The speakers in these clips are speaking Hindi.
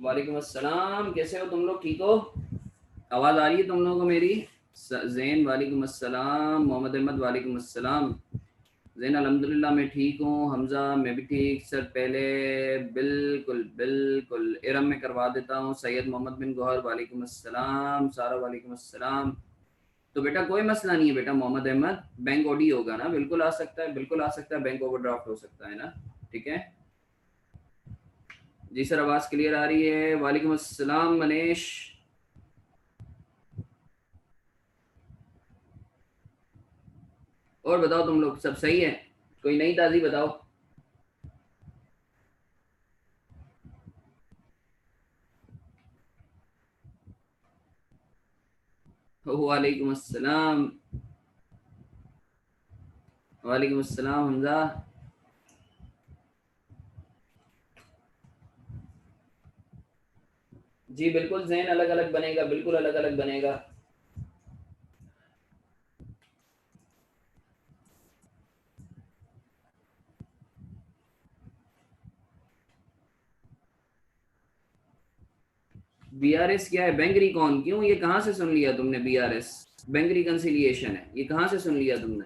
वालेकुम अस्सलाम, कैसे हो तुम लोग? ठीक हो? आवाज़ आ रही है तुम लोगों को मेरी? जैन वालेकुम अस्सलाम, मोहम्मद अहमद वालेकुम अस्सलाम। जैन अल्हम्दुलिल्लाह मैं ठीक हूँ। हमज़ा मैं भी ठीक। सर पहले बिल्कुल बिल्कुल इरम में करवा देता हूँ। सैयद मोहम्मद बिन गौहर वालेकुम अस्सलाम। सारा वालेकुम अस्सलाम। तो बेटा कोई मसला नहीं है बेटा मोहम्मद अहमद, बैंक ओडी होगा ना? बिल्कुल आ सकता है, बिल्कुल आ सकता है, बैंक ओवरड्राफ्ट हो सकता है ना? ठीक है जी सर, आवाज़ क्लियर आ रही है? वालेकुम अस्सलाम मनीष। और बताओ तुम लोग सब सही है? कोई नई ताज़ी बताओ। वालेकुम अस्सलाम। वालेकुम अस्सलाम हमजा। जी बिल्कुल जहन अलग अलग बनेगा, बिल्कुल अलग अलग बनेगा। बीआरएस क्या है? Bank recon? क्यों, ये कहाँ से सुन लिया तुमने? बीआरएस बैंक रिकंसिलिएशन है, ये कहाँ से सुन लिया तुमने?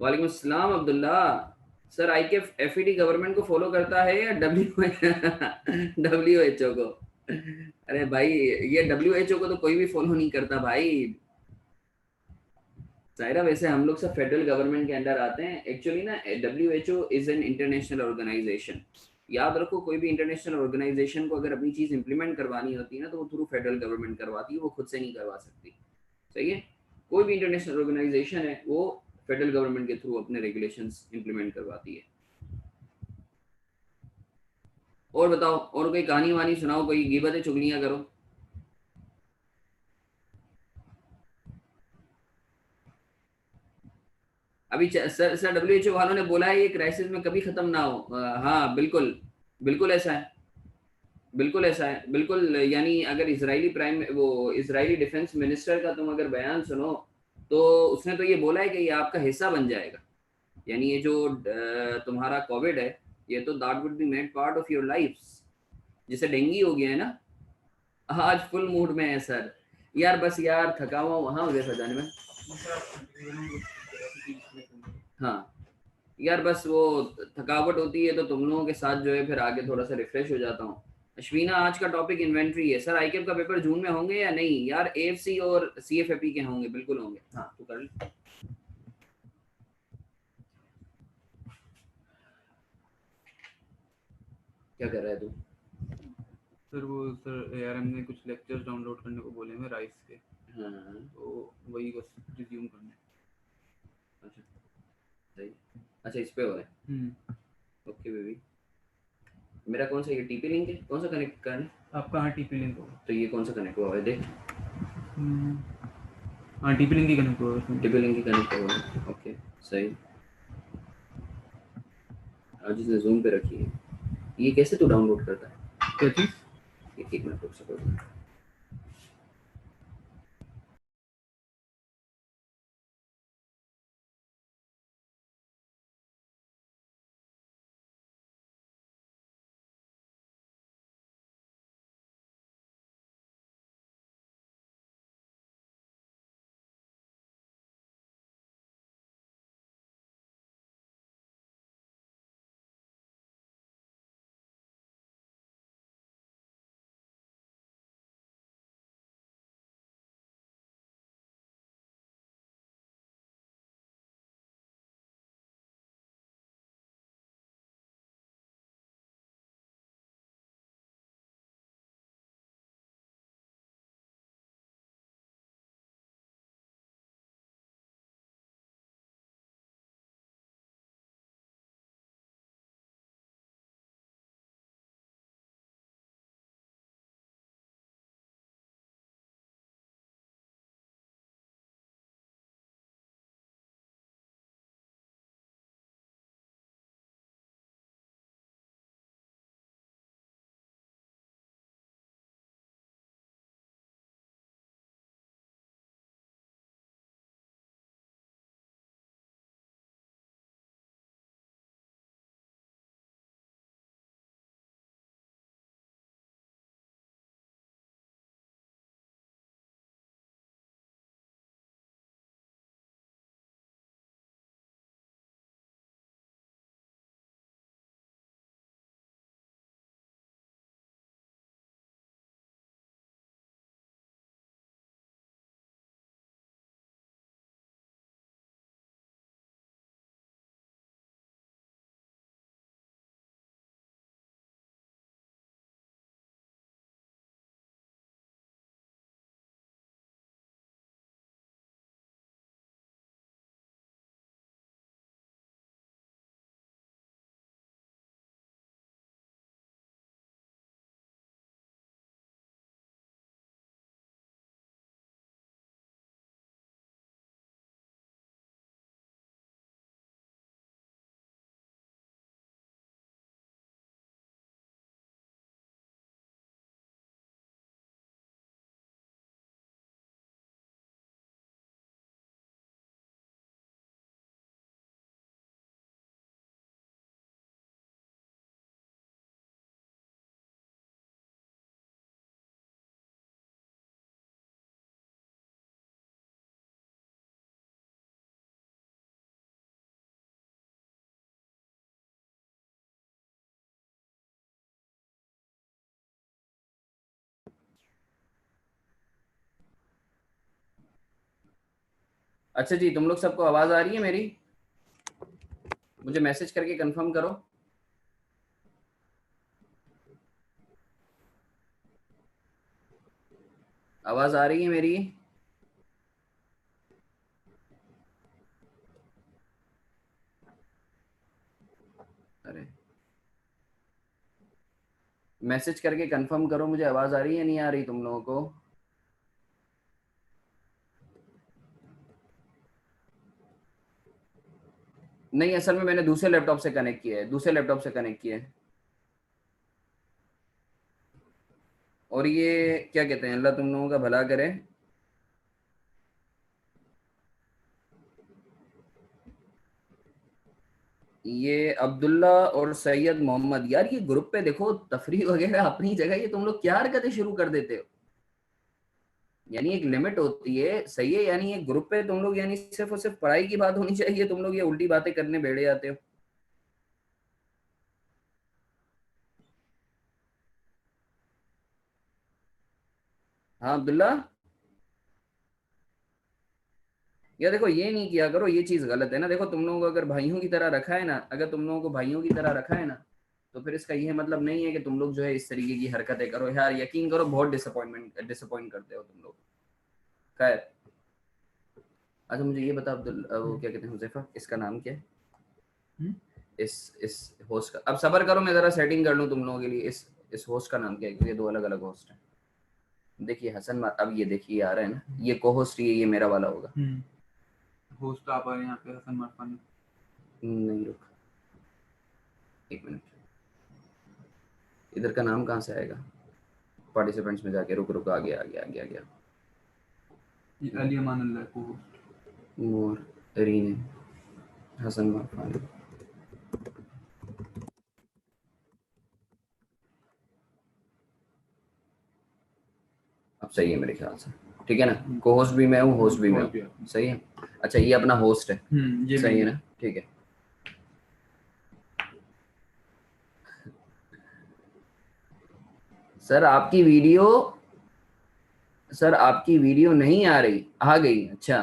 वालेकुम अस्सलाम अब्दुल्ला। सर आई के एफईडी गवर्नमेंट को फॉलो करता है या डब्ल्यू को? अरे भाई, ये डब्ल्यू को तो कोई भी फॉलो नहीं करता भाई। सायरा वैसे हम लोग सब फेडरल गवर्नमेंट के अंडर आते हैं एक्चुअली ना। W is an international organisation. याद रखो, कोई भी इंटरनेशनल ऑर्गेनाइजेशन को अगर अपनी चीज इंप्लीमेंट करवानी होती है ना, तो वो थ्रू फेडरल गवर्नमेंट करवाती है, वो खुद से नहीं करवा सकती। सही है? कोई भी इंटरनेशनल ऑर्गेनाइजेशन है वो फेडरल गवर्नमेंट के थ्रू अपने रेगुलेशंस इंप्लीमेंट करवाती है। और बताओ, और कोई कहानी वानी सुनाओ, कोई गिबतें चुगलियां करो। अभी सर सर डब्ल्यू वालों ने बोला है ये क्राइसिस में कभी खत्म ना हो। हाँ बिल्कुल। बिल्कुल ऐसा है। बिल्कुल ऐसा है, बिल्कुल। यानी अगर इजरायली प्राइम वो इजरायली डिफेंस मिनिस्टर का तुम अगर बयान सुनो, तो उसने तो ये बोला है कि ये आपका हिस्सा बन जाएगा। यानी ये जो तुम्हारा कोविड है, ये तो that would be made part of your life. जिसे डेंगू हो गया है ना। आज फुल मूड में है सर। यार बस यार थका हुआ वहां हो गया जाने में। हाँ यार बस वो थकावट होती है, तो तुम लोगों के साथ जो है फिर आगे थोड़ा सा रिफ्रेश हो जाता हूँ। अश्विना आज का टॉपिक इन्वेंट्री है। सर आईकेएफ का पेपर जून में होंगे या नहीं? यार एएफसी और सीएफएपी के होंगे, बिल्कुल होंगे। हाँ तू कर ले। क्या कर रहा है तू? सर वो सर एआरएम ने कुछ लेक्चर्स डाउनलोड करने को बोले हैं राइस के, हाँ। तो वही बस रिज्यूम करने। अच्छा सही। अच्छा इस पे हो रहा है। हम्म। Okay baby. मेरा कौन सा, ये टीपी लिंक है? कौन सा कनेक्ट करना है? आप कहाँ टीपी लिंक होगा? तो ये कौन सा कनेक्ट हुआ है देख। हम्म, हाँ टीपी लिंक ही कनेक्ट होगा उसमें। टीपी लिंक ही कनेक्ट हुआ है, ओके। सही। आज इसने जूम पे रखी है। ये कैसे तू डाउनलोड करता है? क्या चीज़? एक मिनट रुक सको। अच्छा जी, तुम लोग सबको आवाज आ रही है मेरी? मुझे मैसेज करके कंफर्म करो। आवाज आ रही है मेरी? अरे मैसेज करके कंफर्म करो, मुझे आवाज आ रही है नहीं आ रही तुम लोगों को? नहीं, असल में मैंने दूसरे लैपटॉप से कनेक्ट किया है, दूसरे लैपटॉप से कनेक्ट किया है। और ये क्या कहते हैं, अल्लाह तुम लोगों का भला करे। ये अब्दुल्ला और सैयद मोहम्मद, यार ये ग्रुप पे देखो तफरीह वगैरह अपनी जगह, ये तुम लोग क्या हरकतें शुरू कर देते हो? यानी एक लिमिट होती है, सही है? यानी एक ग्रुप पे तुम लोग यानी सिर्फ और सिर्फ पढ़ाई की बात होनी चाहिए, तुम लोग ये उल्टी बातें करने बैठ जाते हो। हाँ अब्दुल्ला, या देखो ये नहीं किया करो, ये चीज गलत है ना। देखो तुम लोगों को अगर भाइयों की तरह रखा है ना, अगर तुम लोगों को भाइयों की तरह रखा है ना, तो फिर इसका ये मतलब नहीं है कि तुम लोग जो है इस तरीके की हरकतें करो। यार यकीन करो, बहुत डिसअपॉइंट करते हो तुम लोग। खैर, अच्छा मुझे ये बता अब्दुल, वो क्या कहते हैं, हुजैफा, इसका नाम क्या है? इस होस्ट का, अब सबर करो, मैं जरा सेटिंग कर लूँ तुम लोगों के लिए। इस होस्ट का नाम क्या है, क्योंकि दो अलग अलग होस्ट हैं। देखिए हसन, अब ये देखिए आ रहा है ना, ये को होस्ट, ये मेरा वाला होगा। होस्ट आप आए यहाँ पे हसन मारफानी। नहीं रुक, एक मिनट, इधर का नाम कहाँ से आएगा? पार्टिसिपेंट्स में जाके, रुक रुक, आ गया आ गया आ गया आ गया। ये अली अमान अल्लाह को होस्ट। मोर रीने हसन मारफानी। अब सही है मेरे ख्याल से, ठीक है ना? को होस्ट भी मैं हूँ, होस्ट भी मैं हूँ, सही है। अच्छा ये अपना होस्ट है, ये सही है ना? ठीक है। सर आपकी वीडियो, सर आपकी वीडियो नहीं आ रही, आ गई? अच्छा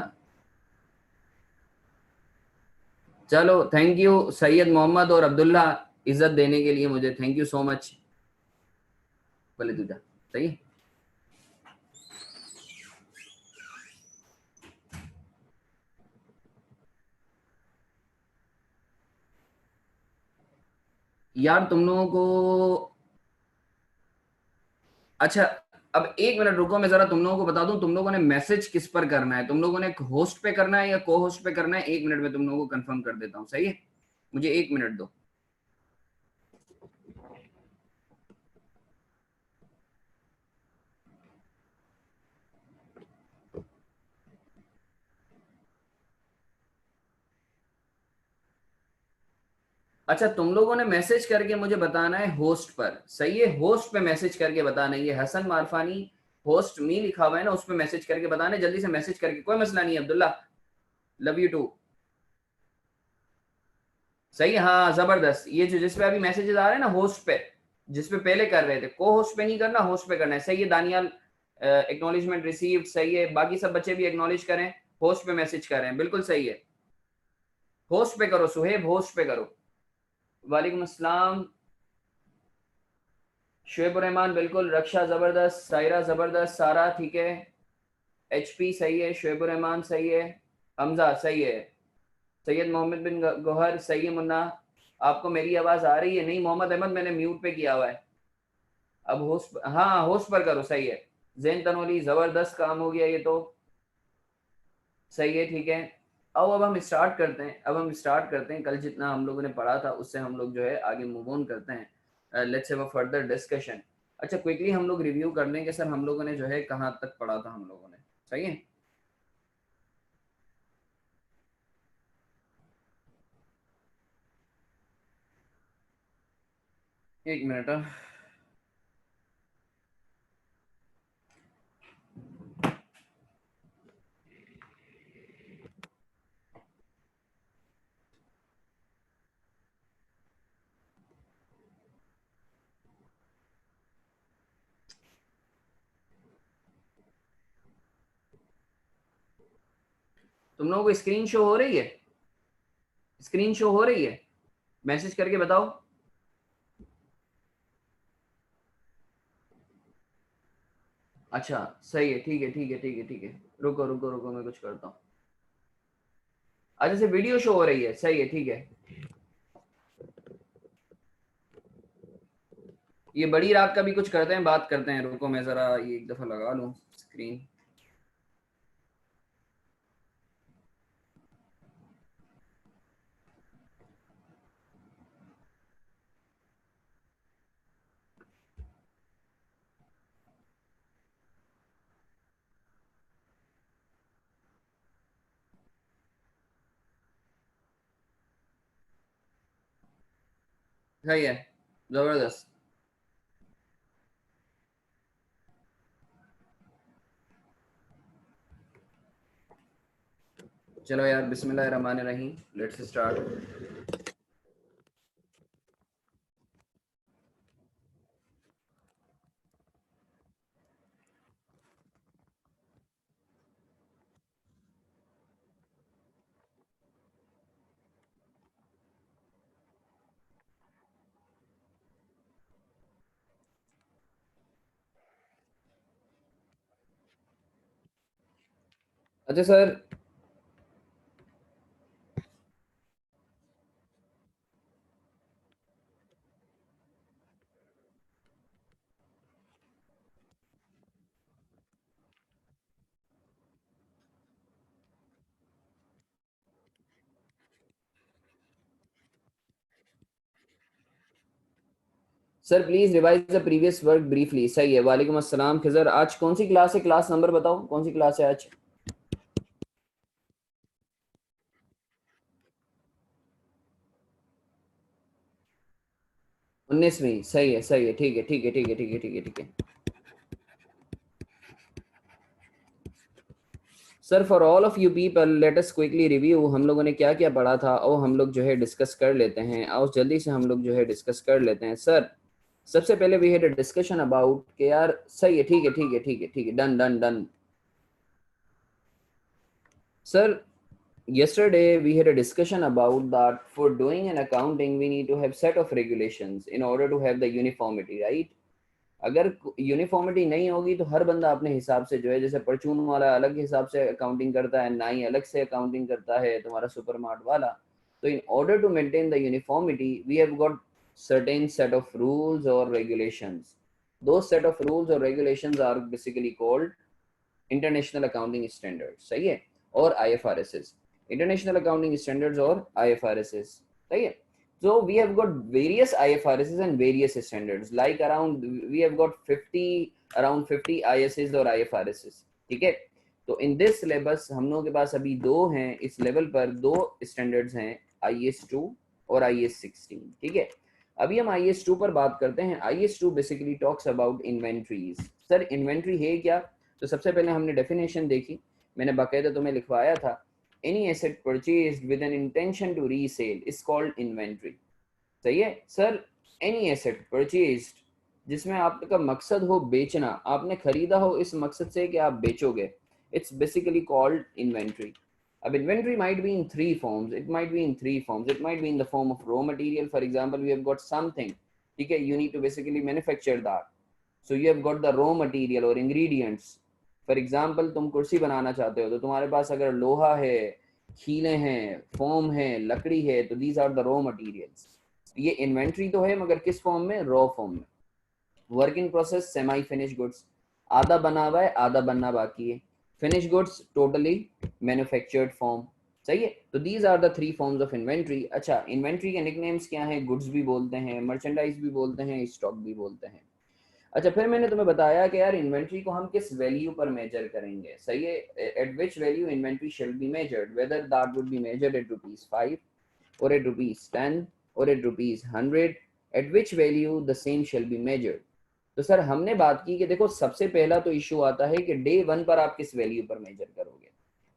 चलो, थैंक यू सैयद मोहम्मद और अब्दुल्ला, इज्जत देने के लिए मुझे, थैंक यू सो मच। बोले तुझा सही है। यार तुम लोगों को, अच्छा अब एक मिनट रुको, मैं जरा तुम लोगों को बता दूं, तुम लोगों ने मैसेज किस पर करना है, तुम लोगों ने होस्ट पे करना है या को होस्ट पे करना है? एक मिनट में तुम लोगों को कंफर्म कर देता हूँ, सही है? मुझे एक मिनट दो। अच्छा तुम लोगों ने मैसेज करके मुझे बताना है होस्ट पर, सही है? होस्ट पे मैसेज करके बताना है, ये हसन मारफानी होस्ट मी लिखा हुआ है ना, उस पर मैसेज करके बताना है, जल्दी से मैसेज करके, कोई मसला नहीं है अब्दुल्ला, लव यू टू। सही है, हाँ जबरदस्त। ये जो जिसपे अभी मैसेजेस आ रहे हैं ना होस्ट पे, जिसपे पहले कर रहे थे, को होस्ट पे नहीं करना, होस्ट पे करना है, सही है दानियाल? एक्नॉलेजमेंट रिसीव्ड, सही है। बाकी सब बच्चे भी एक्नॉलेज करें, होस्ट पे मैसेज कर रहे हैं, बिल्कुल सही है। होस्ट पे करो सुहेब, होस्ट पे करो। वालेकुम अस्सलाम, शुएब रहमान बिल्कुल, रक्षा जबरदस्त, सायरा जबरदस्त, सारा ठीक है, एचपी सही है, शुएब रहमान सही है, हमजा सही है, सैयद मोहम्मद बिन गौहर सही है, मुन्ना आपको मेरी आवाज आ रही है? नहीं मोहम्मद अहमद मैंने म्यूट पे किया हुआ है। अब होस्ट, हाँ होस्ट पर करो, सही है। जैन तनोली जबरदस्त काम हो गया ये तो, सही है, ठीक है। अब हम स्टार्ट करते हैं, अब हम स्टार्ट करते हैं, कल जितना हम लोगों ने पढ़ा था उससे हम लोग जो है आगे मूव ऑन करते हैं। Let's have a further discussion. अच्छा क्विकली हम लोग रिव्यू कर लेंगे सर, हम लोगों ने जो है कहाँ तक पढ़ा था हम लोगों ने, सही है? एक मिनट। तुम लोगों को स्क्रीन शो हो रही है? स्क्रीन शो हो रही है? मैसेज करके बताओ। अच्छा सही है, ठीक है ठीक है ठीक है ठीक है। रुको रुको रुको, मैं कुछ करता हूँ। अच्छा से वीडियो शो हो रही है, सही है ठीक है। ये बड़ी रात का भी कुछ करते हैं, बात करते हैं। रुको मैं जरा ये एक दफा लगा लूँ स्क्रीन। सही है, जबरदस्त। चलो यार, बिस्मिल्लाह रहमान रहीम, लेट्स स्टार्ट। अच्छा sir, sir please revise the previous work briefly. सही है, वालेकुम अस्सलाम खिजर। आज कौन सी क्लास है? क्लास नंबर बताओ, कौन सी क्लास है आज? 19वीं। सही है सही है, ठीक है ठीक है ठीक है ठीक है ठीक है ठीक है। Sir for all of you people let us quickly review, हम लोगों ने क्या क्या पढ़ा था और हम लोग जो है डिस्कस कर लेते हैं। और जल्दी से हम लोग जो है डिस्कस कर लेते हैं। सर सबसे पहले we had a discussion about कि यार, सही है ठीक है ठीक है ठीक है ठीक है, done done done. Sir yesterday we had a discussion about that for doing an accounting we need to have set of regulations in order to have the uniformity, right? अगर यूनिफॉर्मिटी नहीं होगी तो हर बंदा अपने हिसाब से जो है, जैसे परचून वाला अलग हिसाब से अकाउंटिंग करता है, नाई अलग से अकाउंटिंग करता है, तुम्हारा सुपर मार्ट वाला। तो in order to maintain the uniformity we have got certain set of rules or regulations. Those set of rules or regulations are basically called international accounting standard. सही है, और आईएफआरएस, इंटरनेशनल अकाउंटिंग स्टैंडर्ड्स और आईएफआरएस। सही है। so we have got various IFRS and various standards, like around we have got 50, around 50 ISs और IFRS। ठीक है। तो इन दिस सिलेबस हम लोगों के पास अभी दो हैं, इस लेवल पर दो स्टैंडर्ड्स हैं, IS2 और IS16। ठीक है। अभी हम IS2 पर बात करते हैं। IS2 basically talks about inventories. Sir inventory है क्या? तो सबसे पहले हमने डेफिनेशन देखी, मैंने बाकायदा तुम्हें लिखवाया था। Any asset purchased with an intention to resale is called inventory. सही है सर। एनी एसेट परचेज्ड जिसमें आपका मकसद हो बेचना, आपने खरीदा हो इस मकसद से कि आप बेचोगे, इट्स बेसिकली कॉल्ड इन्वेंट्री। अब inventory might be in three forms, it might be in three forms, it might be in the form of raw material. For example, we have got something, ठीक है, you need to basically manufacture that, so you have got the raw material or ingredients. For example तुम कुर्सी बनाना चाहते हो तो तुम्हारे पास अगर लोहा है, खीले हैं, फोम है, लकड़ी है, तो these are the raw materials. ये इन्वेंट्री तो है मगर किस फॉर्म में? रॉ फॉर्म में। Work in process semi finish goods, आधा बना हुआ है आधा बनना बाकी है। Finish goods totally manufactured form. सही है। तो these are the three forms of inventory. अच्छा, इन्वेंट्री के निकनेम्स क्या हैं? गुड्स भी बोलते हैं, मर्चेंडाइज भी बोलते हैं, स्टॉक भी बोलते हैं। अच्छा, फिर मैंने तुम्हें बताया कि यार इन्वेंट्री को हम किस वैल्यू पर मेजर करेंगे। सही है। Eight which value inventory shall be measured, whether that would be measured eight ₹5 or at ₹10 or at ₹100, at which value the same shall be measured। तो सर हमने बात की कि देखो सबसे पहला तो इशू आता है कि डे 1 पर आप किस वैल्यू पर मेजर करोगे।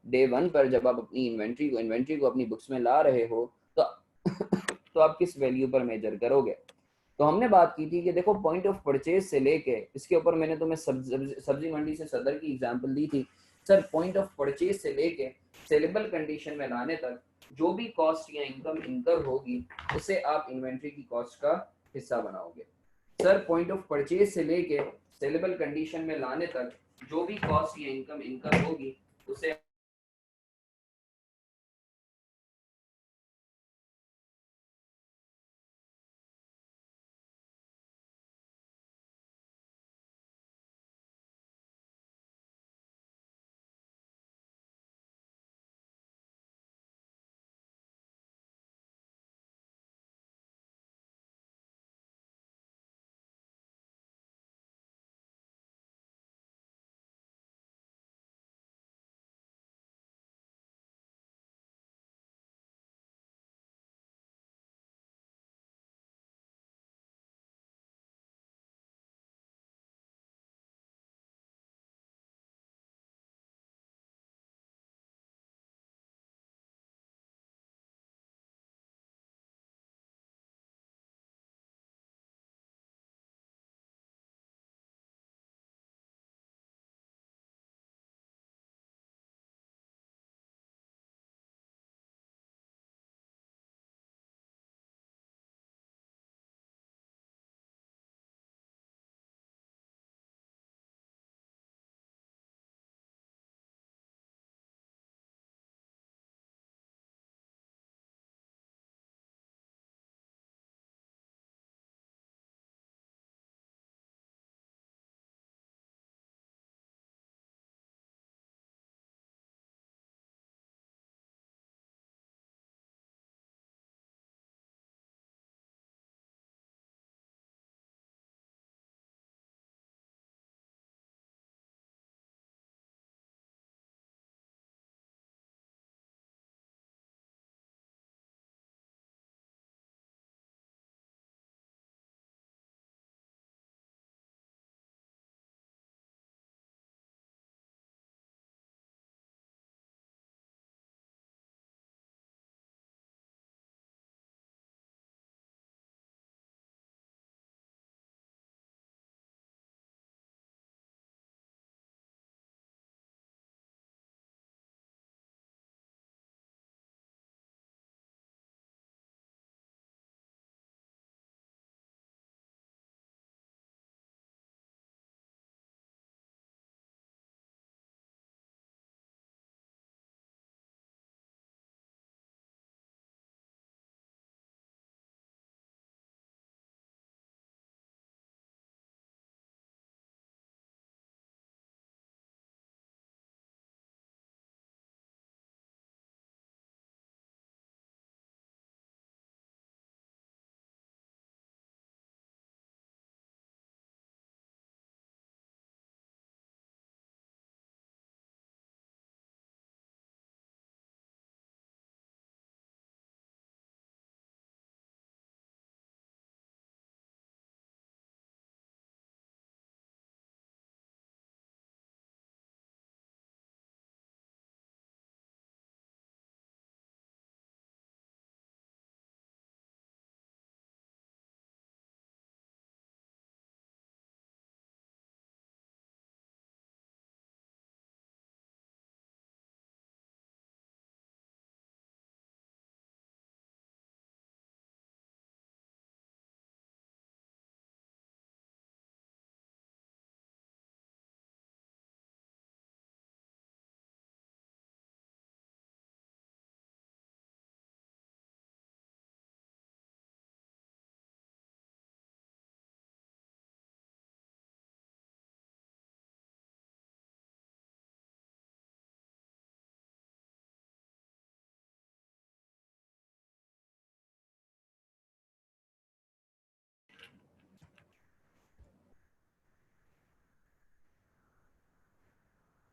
डे 1 पर जब आप अपनी इन्वेंट्री को अपनी बुक्स में ला रहे हो तो तो आप किस वैल्यू पर मेजर करोगे। तो हमने बात की थी कि देखो पॉइंट ऑफ परचेज से लेके इसके ऊपर मैंने तुम्हें सब्जी मंडी से सदर की एग्जांपल दी थी। सर पॉइंट ऑफ परचेज से लेके सेलेबल कंडीशन में लाने तक जो भी कॉस्ट या इनकम इनकर होगी उसे आप इन्वेंट्री की कॉस्ट का हिस्सा बनाओगे। सर पॉइंट ऑफ परचेज से लेके सेलेबल कंडीशन में लाने तक जो भी कॉस्ट या इनकम इनकर होगी उसे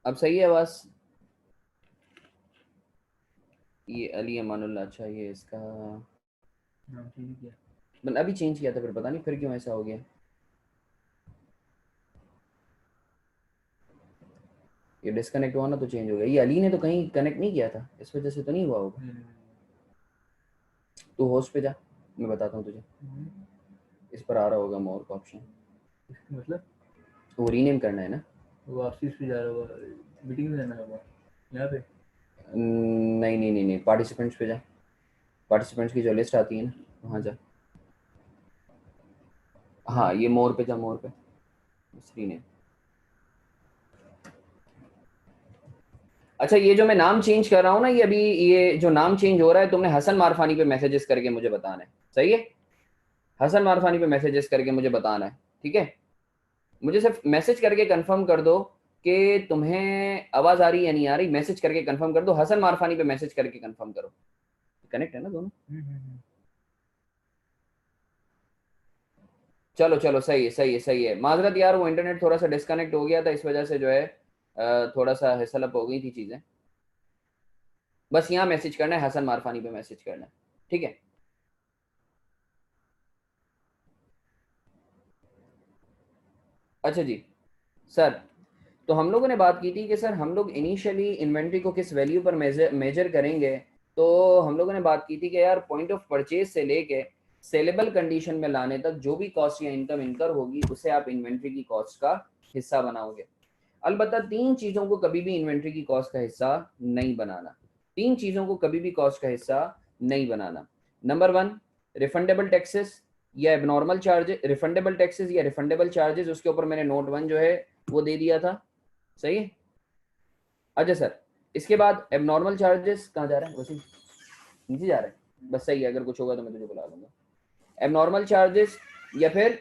अब सही है बस। ये अली अमानुल्लाह, अच्छा ये इसका नाम चेंज किया। मतलब अभी चेंज किया था, फिर पता नहीं फिर क्यों ऐसा हो गया। ये डिस्कनेक्ट हुआ ना तो चेंज हो गया। ये अली ने तो कहीं कनेक्ट नहीं किया था, इस वजह से तो नहीं हुआ होगा। तू होस्ट पे जा, मैं बताता हूँ तुझे। इस पर आ रहा होगा मोर का ऑप्शन। मतलब वो रीनेम करना है ना। वापसी पे जा रहा होगा। मीटिंग में जाना होगा यहाँ पे। नहीं नहीं नहीं नहीं, पार्टिसिपेंट्स पे जा, पार्टिसिपेंट्स की जो लिस्ट आती है ना वहाँ जा। हाँ ये मोर पे जा, मोर पे स्क्रीन है। अच्छा ये जो मैं नाम चेंज कर रहा हूँ ना, ये अभी ये जो नाम चेंज हो रहा है, तुमने हसन मारफानी पे मैसेजेस करके मुझे बताना है, सही है? हसन मारफानी पे मैसेजेस करके मुझे बताना है, ठीक है? मुझे सिर्फ मैसेज करके कंफर्म कर दो कि तुम्हें आवाज आ रही है या नहीं आ रही, मैसेज करके कंफर्म कर दो, हसन मारफानी पे मैसेज करके कंफर्म करो। कनेक्ट है ना दोनों? चलो चलो, सही है सही है सही है। माजरत यार, वो इंटरनेट थोड़ा सा डिस्कनेक्ट हो गया था, इस वजह से जो है थोड़ा सा हेसलअप हो गई थी चीजें। बस यहाँ मैसेज करना है, हसन मारफानी पे मैसेज करना है, ठीक है? अच्छा जी सर, तो हम लोगों ने बात की थी कि सर हम लोग इनिशियली इन्वेंट्री को किस वैल्यू पर मेजर मेजर करेंगे। तो हम लोगों ने बात की थी कि यार पॉइंट ऑफ परचेज से लेके सेलेबल कंडीशन में लाने तक जो भी कॉस्ट या इनकम इनकर होगी उसे आप इन्वेंट्री की कॉस्ट का हिस्सा बनाओगे। अलबत्ता तीन चीजों को कभी भी इन्वेंट्री की कॉस्ट का हिस्सा नहीं बनाना, तीन चीजों को कभी भी कॉस्ट का हिस्सा नहीं बनाना। नंबर वन, रिफंडेबल टैक्सेस या एबनॉर्मल चार्जेस, रिफंडेबल टैक्सेस या रिफंडेबल चार्जेस, उसके ऊपर मैंने नोट वन जो है वो दे दिया था, सही है? अच्छा सर, इसके बाद एबनॉर्मल चार्जेस कहाँ जा रहा है, वैसे नीचे जा रहा है, बस सही है, अगर कुछ होगा तो मैं तुझे बुला लूंगा। एबनॉर्मल चार्जेस या फिर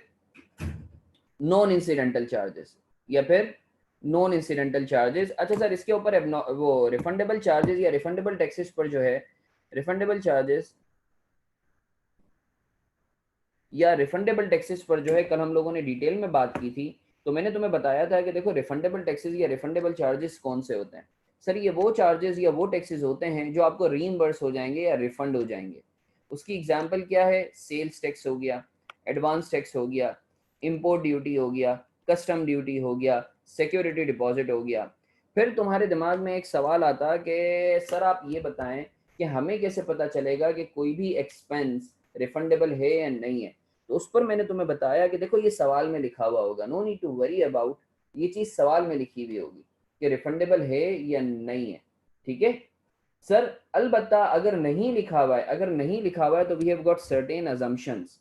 नॉन इंसिडेंटल चार्जेस, या फिर नॉन इंसिडेंटल चार्जेस। अच्छा सर, इसके ऊपर वो रिफंडेबल चार्जेस या रिफंडेबल टैक्सेस पर जो है, रिफंडेबल चार्जेस या रिफंडेबल टैक्सेस पर जो है कल हम लोगों ने डिटेल में बात की थी। तो मैंने तुम्हें बताया था कि देखो रिफंडेबल टैक्सेस या रिफंडेबल चार्जेस कौन से होते हैं। सर ये वो चार्जेस या वो टैक्सेस होते हैं जो आपको रीइंबर्स हो जाएंगे या रिफंड हो जाएंगे। उसकी एग्जांपल क्या है? सेल्स टैक्स हो गया, एडवांस टैक्स हो गया, इंपोर्ट ड्यूटी हो गया, कस्टम ड्यूटी हो गया, सिक्योरिटी डिपॉजिट हो गया। फिर तुम्हारे दिमाग में एक सवाल आता कि सर आप ये बताएं कि हमें कैसे पता चलेगा कि कोई भी एक्सपेंस रिफंडेबल है या नहीं है। तो उस पर मैंने तुम्हें बताया कि देखो ये सवाल में लिखा हुआ होगा, no need to worry about, ये चीज सवाल में लिखी हुई होगी कि रिफंडेबल है या नहीं है, ठीक है? सर अलबत्ता अगर नहीं लिखा हुआ है, अगर नहीं लिखा हुआ है तो we have got certain assumptions.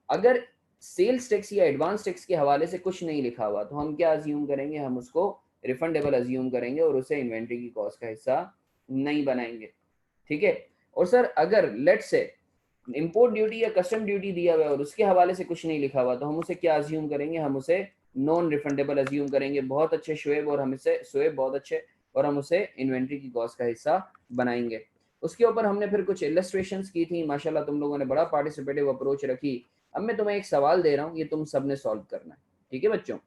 अगर सेल्स टैक्स या एडवांस टैक्स के हवाले से कुछ नहीं लिखा हुआ तो हम क्या अज्यूम करेंगे? हम उसको रिफंडेबल अज्यूम करेंगे और उसे इन्वेंट्री की कॉस्ट का हिस्सा नहीं बनाएंगे, ठीक है? और सर अगर लेट से इंपोर्ट ड्यूटी या कस्टम ड्यूटी दिया हुआ है और उसके हवाले से कुछ नहीं लिखा हुआ तो हम उसे क्या अज्यूम करेंगे? हम उसे नॉन रिफंडेबल अज्यूम करेंगे। बहुत अच्छे शुएब, और हम इसे शुएब बहुत अच्छे, और हम उसे इन्वेंट्री की कॉस्ट का हिस्सा बनाएंगे। उसके ऊपर हमने फिर कुछ इलस्ट्रेशंस की थी, माशाल्लाह तुम लोगों ने बड़ा पार्टिसिपेटिव अप्रोच रखी। अब मैं तुम्हें एक सवाल दे रहा हूँ, ये तुम सबने सॉल्व करना है, ठीक है बच्चों?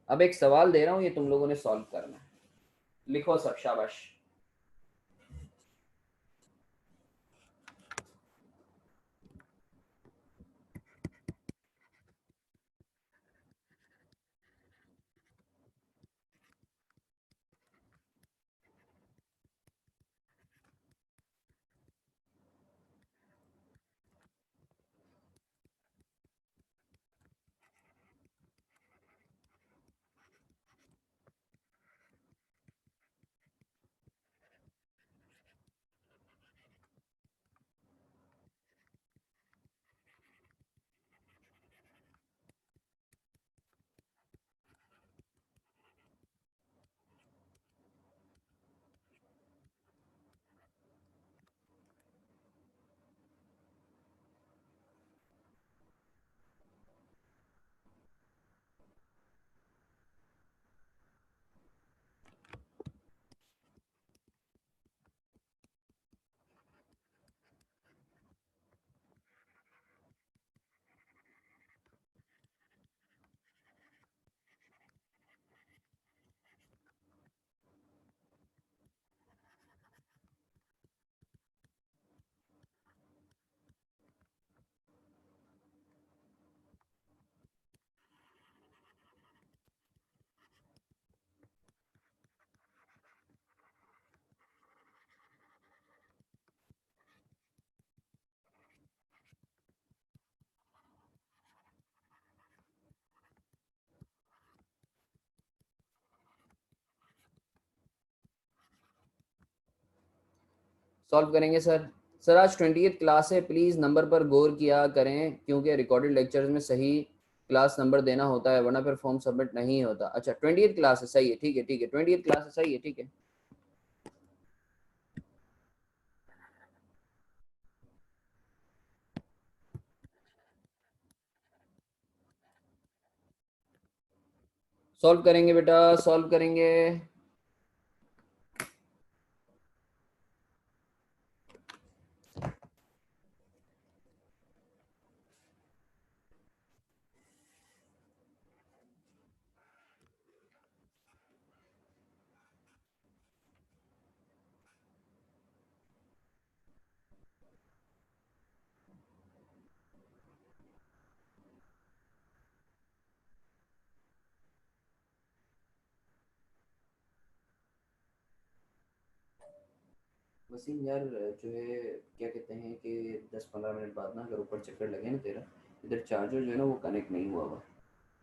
अब एक सवाल दे रहा हूँ, ये तुम लोगों ने सॉल्व करना है। लिखो सब, शाबाश। सॉल्व करेंगे सर। सर आज 20th क्लास है, प्लीज़ नंबर पर गौर किया करें क्योंकि रिकॉर्डेड लेक्चर्स में सही क्लास नंबर देना होता है वरना फिर फॉर्म सबमिट नहीं होता। अच्छा 20th क्लास है, सही है, ठीक है ठीक है, 20th क्लास है, सही है, ठीक है। सॉल्व करेंगे बेटा, सॉल्व करेंगे। वसीम यार जो है क्या कहते हैं कि 10-15 मिनट बाद ना अगर ऊपर चक्कर लगे ना तेरा, इधर चार्जर जो है ना वो कनेक्ट नहीं हुआ हुआ,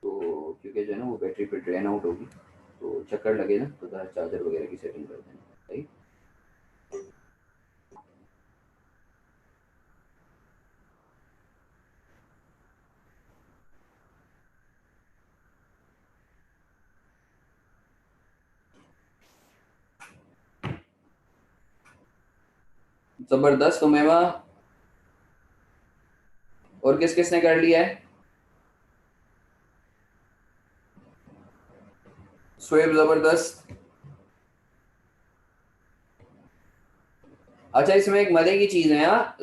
तो क्योंकि जो है ना वो बैटरी पे ड्रेन आउट होगी, तो चक्कर लगे ना तो ज़रा चार्जर वगैरह की सेटिंग कर देना, सही। जबरदस्त उमेमा। और किस किसने कर लिया है? शोएब जबरदस्त। अच्छा इसमें एक मजे की चीज है यहाँ,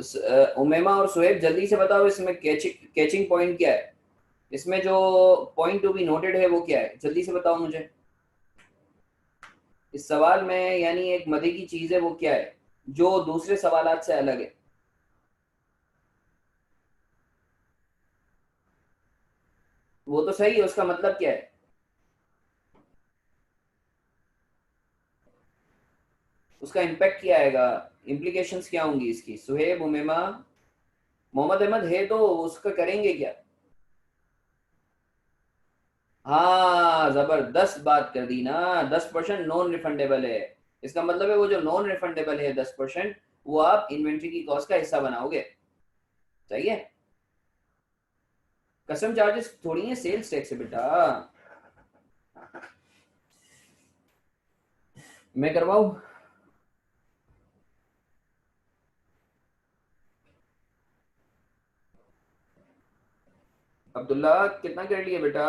उमेमा और शोएब जल्दी से बताओ इसमें कैचिंग पॉइंट क्या है, इसमें जो पॉइंट टू बी नोटेड है वो क्या है, जल्दी से बताओ मुझे इस सवाल में, यानी एक मजे की चीज है वो क्या है जो दूसरे सवालात से अलग है। वो तो सही है, उसका मतलब क्या है? उसका इम्पैक्ट क्या आएगा, इम्प्लीकेशंस क्या होंगी इसकी? सुहेब उमेमा मोहम्मद अहमद है तो उसका करेंगे क्या? हाँ जबरदस्त बात कर दी ना, 10% नॉन रिफंडेबल है। इसका मतलब है वो जो नॉन रिफंडेबल है 10%, वो आप इन्वेंट्री की कॉस्ट का हिस्सा बनाओगे। सही है। कस्टम चार्जेस थोड़ी है, सेल्स टैक्स है बेटा। मैं करवाऊँ? अब्दुल्ला कितना कर लिया बेटा?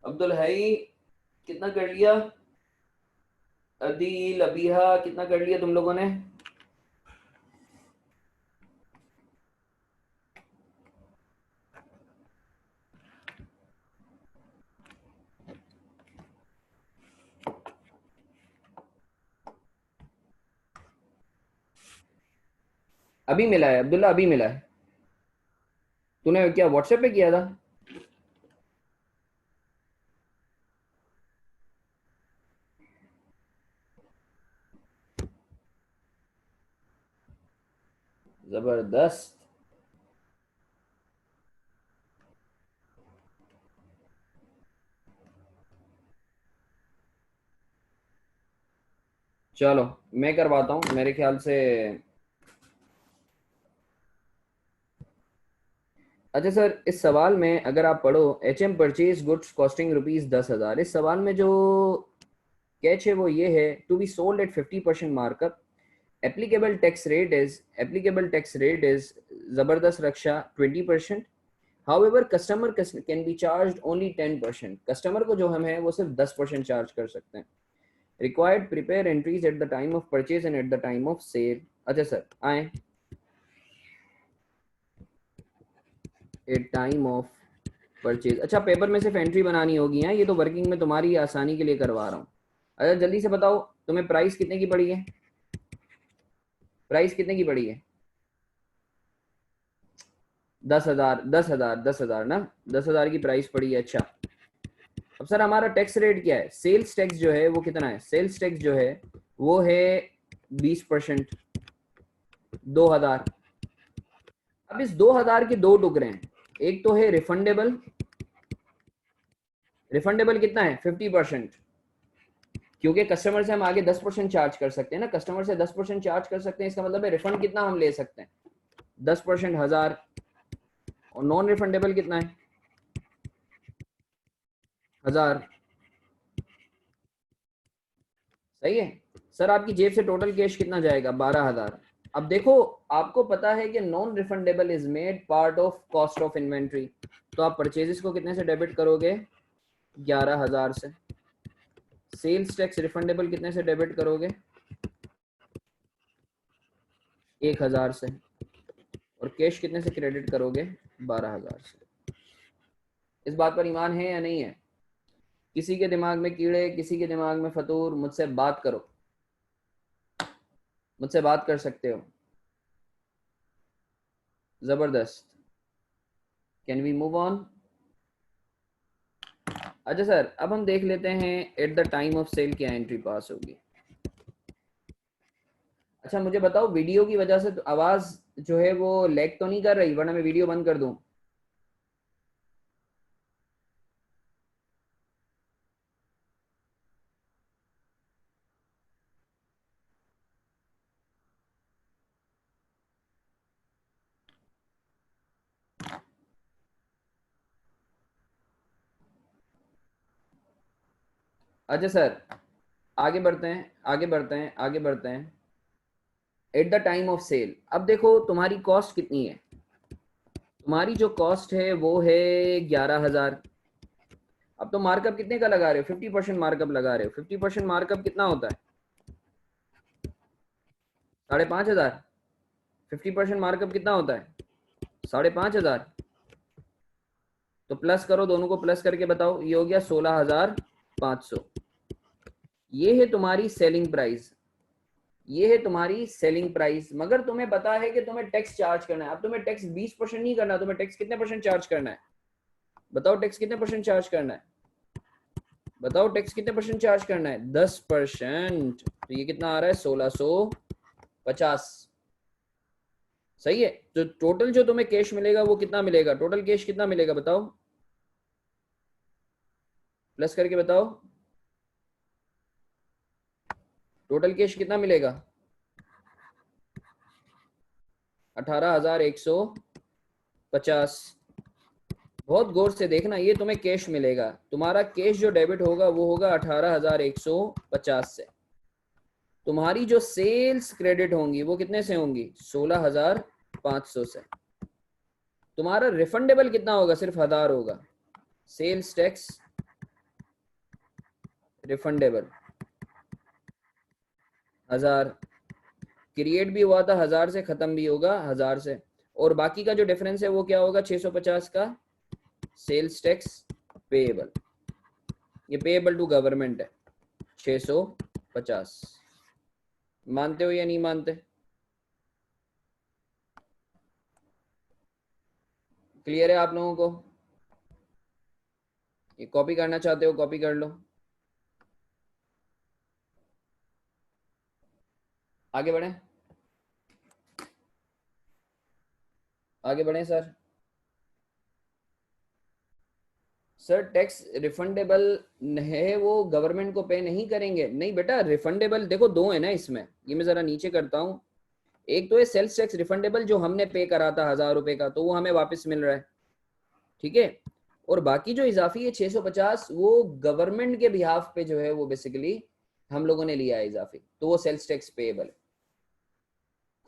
अब्दुल हई कितना कर लिया? अदील अबीहा कितना कर लिया तुम लोगों ने? अभी मिला है अब्दुल्ला, अभी मिला है। तूने क्या व्हाट्सएप पे किया था? जबरदस्त। चलो मैं करवाता हूँ मेरे ख्याल से। अच्छा सर इस सवाल में अगर आप पढ़ो, H M purchase goods costing ₹10,000, इस सवाल में जो कैच है वो ये है, to be sold at 50% markup, applicable tax rate is जबरदस्त रक्षा 20%। However customer can be charge only 10%, customer को जो हम है वो सिर्फ 10% चार्ज कर सकते हैं। Required prepare entries at the time of purchase and at the time of sale. अच्छा सर आए, एट टाइम ऑफ परचेज। अच्छा पेपर में सिर्फ एंट्री बनानी होगी है, ये तो वर्किंग में तुम्हारी आसानी के लिए करवा रहा हूँ। अच्छा जल्दी से बताओ तुम्हें प्राइस कितने की पड़ी है? प्राइस कितने की पड़ी है? 10,000, 10,000, 10,000 ना, 10,000 की प्राइस पड़ी है। अच्छा अब सर हमारा टैक्स रेट क्या है? सेल्स टैक्स जो है वो कितना है? सेल्स टैक्स जो है वो है 20%, 2,000। अब इस 2,000 के दो टुकड़े हैं, एक तो है रिफंडेबल, रिफंडेबल कितना है? 50%। क्योंकि कस्टमर से हम आगे 10% चार्ज कर सकते हैं ना, कस्टमर से 10% चार्ज कर सकते हैं, इसका मतलब है रिफंड कितना हम ले सकते हैं, 10%, 1000, और नॉन रिफंडेबल कितना है, 1000। सही है सर। आपकी जेब से टोटल कैश कितना जाएगा, 12000। अब देखो, आपको पता है कि non refundable is made part of cost of inventory, तो आप परचेजेस को कितने से डेबिट करोगे, 11000 से। सेल्स टैक्स रिफंडेबल कितने से डेबिट करोगे, 1000 से। और कैश कितने से क्रेडिट करोगे, 12000 से। इस बात पर ईमान है या नहीं है? किसी के दिमाग में कीड़े, किसी के दिमाग में फतूर, मुझसे बात करो, मुझसे बात कर सकते हो। जबरदस्त। Can we move on? अच्छा सर, अब हम देख लेते हैं at the time of sale क्या एंट्री पास होगी। अच्छा मुझे बताओ, वीडियो की वजह से तो आवाज जो है वो लैग तो नहीं कर रही, वरना मैं वीडियो बंद कर दूं। अच्छा सर, आगे बढ़ते हैं, आगे बढ़ते हैं, आगे बढ़ते हैं। At the time of sale, अब देखो तुम्हारी कॉस्ट कितनी है, तुम्हारी जो कॉस्ट है वो है 11000। अब तो मार्कअप कितने का लगा रहे हो, 50% मार्कअप लगा रहे हो। 50% मार्कअप कितना होता है, 5500। 50% मार्कअप कितना होता है, 5500। तो प्लस करो, दोनों को प्लस करके बताओ, ये हो गया 16500। ये है तुम्हारी सेलिंग प्राइस, ये है तुम्हारी सेलिंग प्राइस। मगर तुम्हें पता है कि तुम्हें टैक्स चार्ज करना है। अब तुम्हें टैक्स 20% नहीं करना, तुम्हें टैक्स कितने परसेंट चार्ज करना है, बताओ टैक्स कितने परसेंट चार्ज करना है, बताओ टैक्स कितने परसेंट चार्ज करना है, 10%। तो ये कितना आ रहा है, 1650। सही है। तो टोटल जो तुम्हें कैश मिलेगा वो कितना मिलेगा, टोटल कैश कितना मिलेगा बताओ, प्लस करके बताओ, टोटल कैश कितना मिलेगा, 18150। बहुत गौर से देखना, ये तुम्हें कैश मिलेगा, तुम्हारा कैश जो डेबिट होगा वो होगा 18150 से। तुम्हारी जो सेल्स क्रेडिट होंगी वो कितने से होंगी, 16500 से। तुम्हारा रिफंडेबल कितना होगा, सिर्फ 1000 होगा। सेल्स टैक्स रिफंडेबल 1000, क्रिएट भी हुआ था 1000 से, खत्म भी होगा 1000 से। और बाकी का जो डिफरेंस है वो क्या होगा, 650 का सेल्स टैक्स पेएबल, ये पेएबल टू गवर्नमेंट है 650। मानते हो या नहीं मानते, क्लियर है आप लोगों को? ये कॉपी करना चाहते हो कॉपी कर लो, आगे बढ़ें, आगे बढ़ें सर। सर टैक्स रिफंडेबल है, वो गवर्नमेंट को पे नहीं करेंगे, नहीं बेटा। रिफंडेबल देखो दो है ना इसमें, ये मैं जरा नीचे करता हूँ। एक तो है सेल्स टैक्स रिफंडेबल, जो हमने पे करा था 1000 रुपए का, तो वो हमें वापस मिल रहा है, ठीक है। और बाकी जो इजाफी है 650, वो गवर्नमेंट के बिहाफ पे जो है वो बेसिकली हम लोगों ने लिया है इजाफी, तो वो सेल्स टैक्स पेएबल है।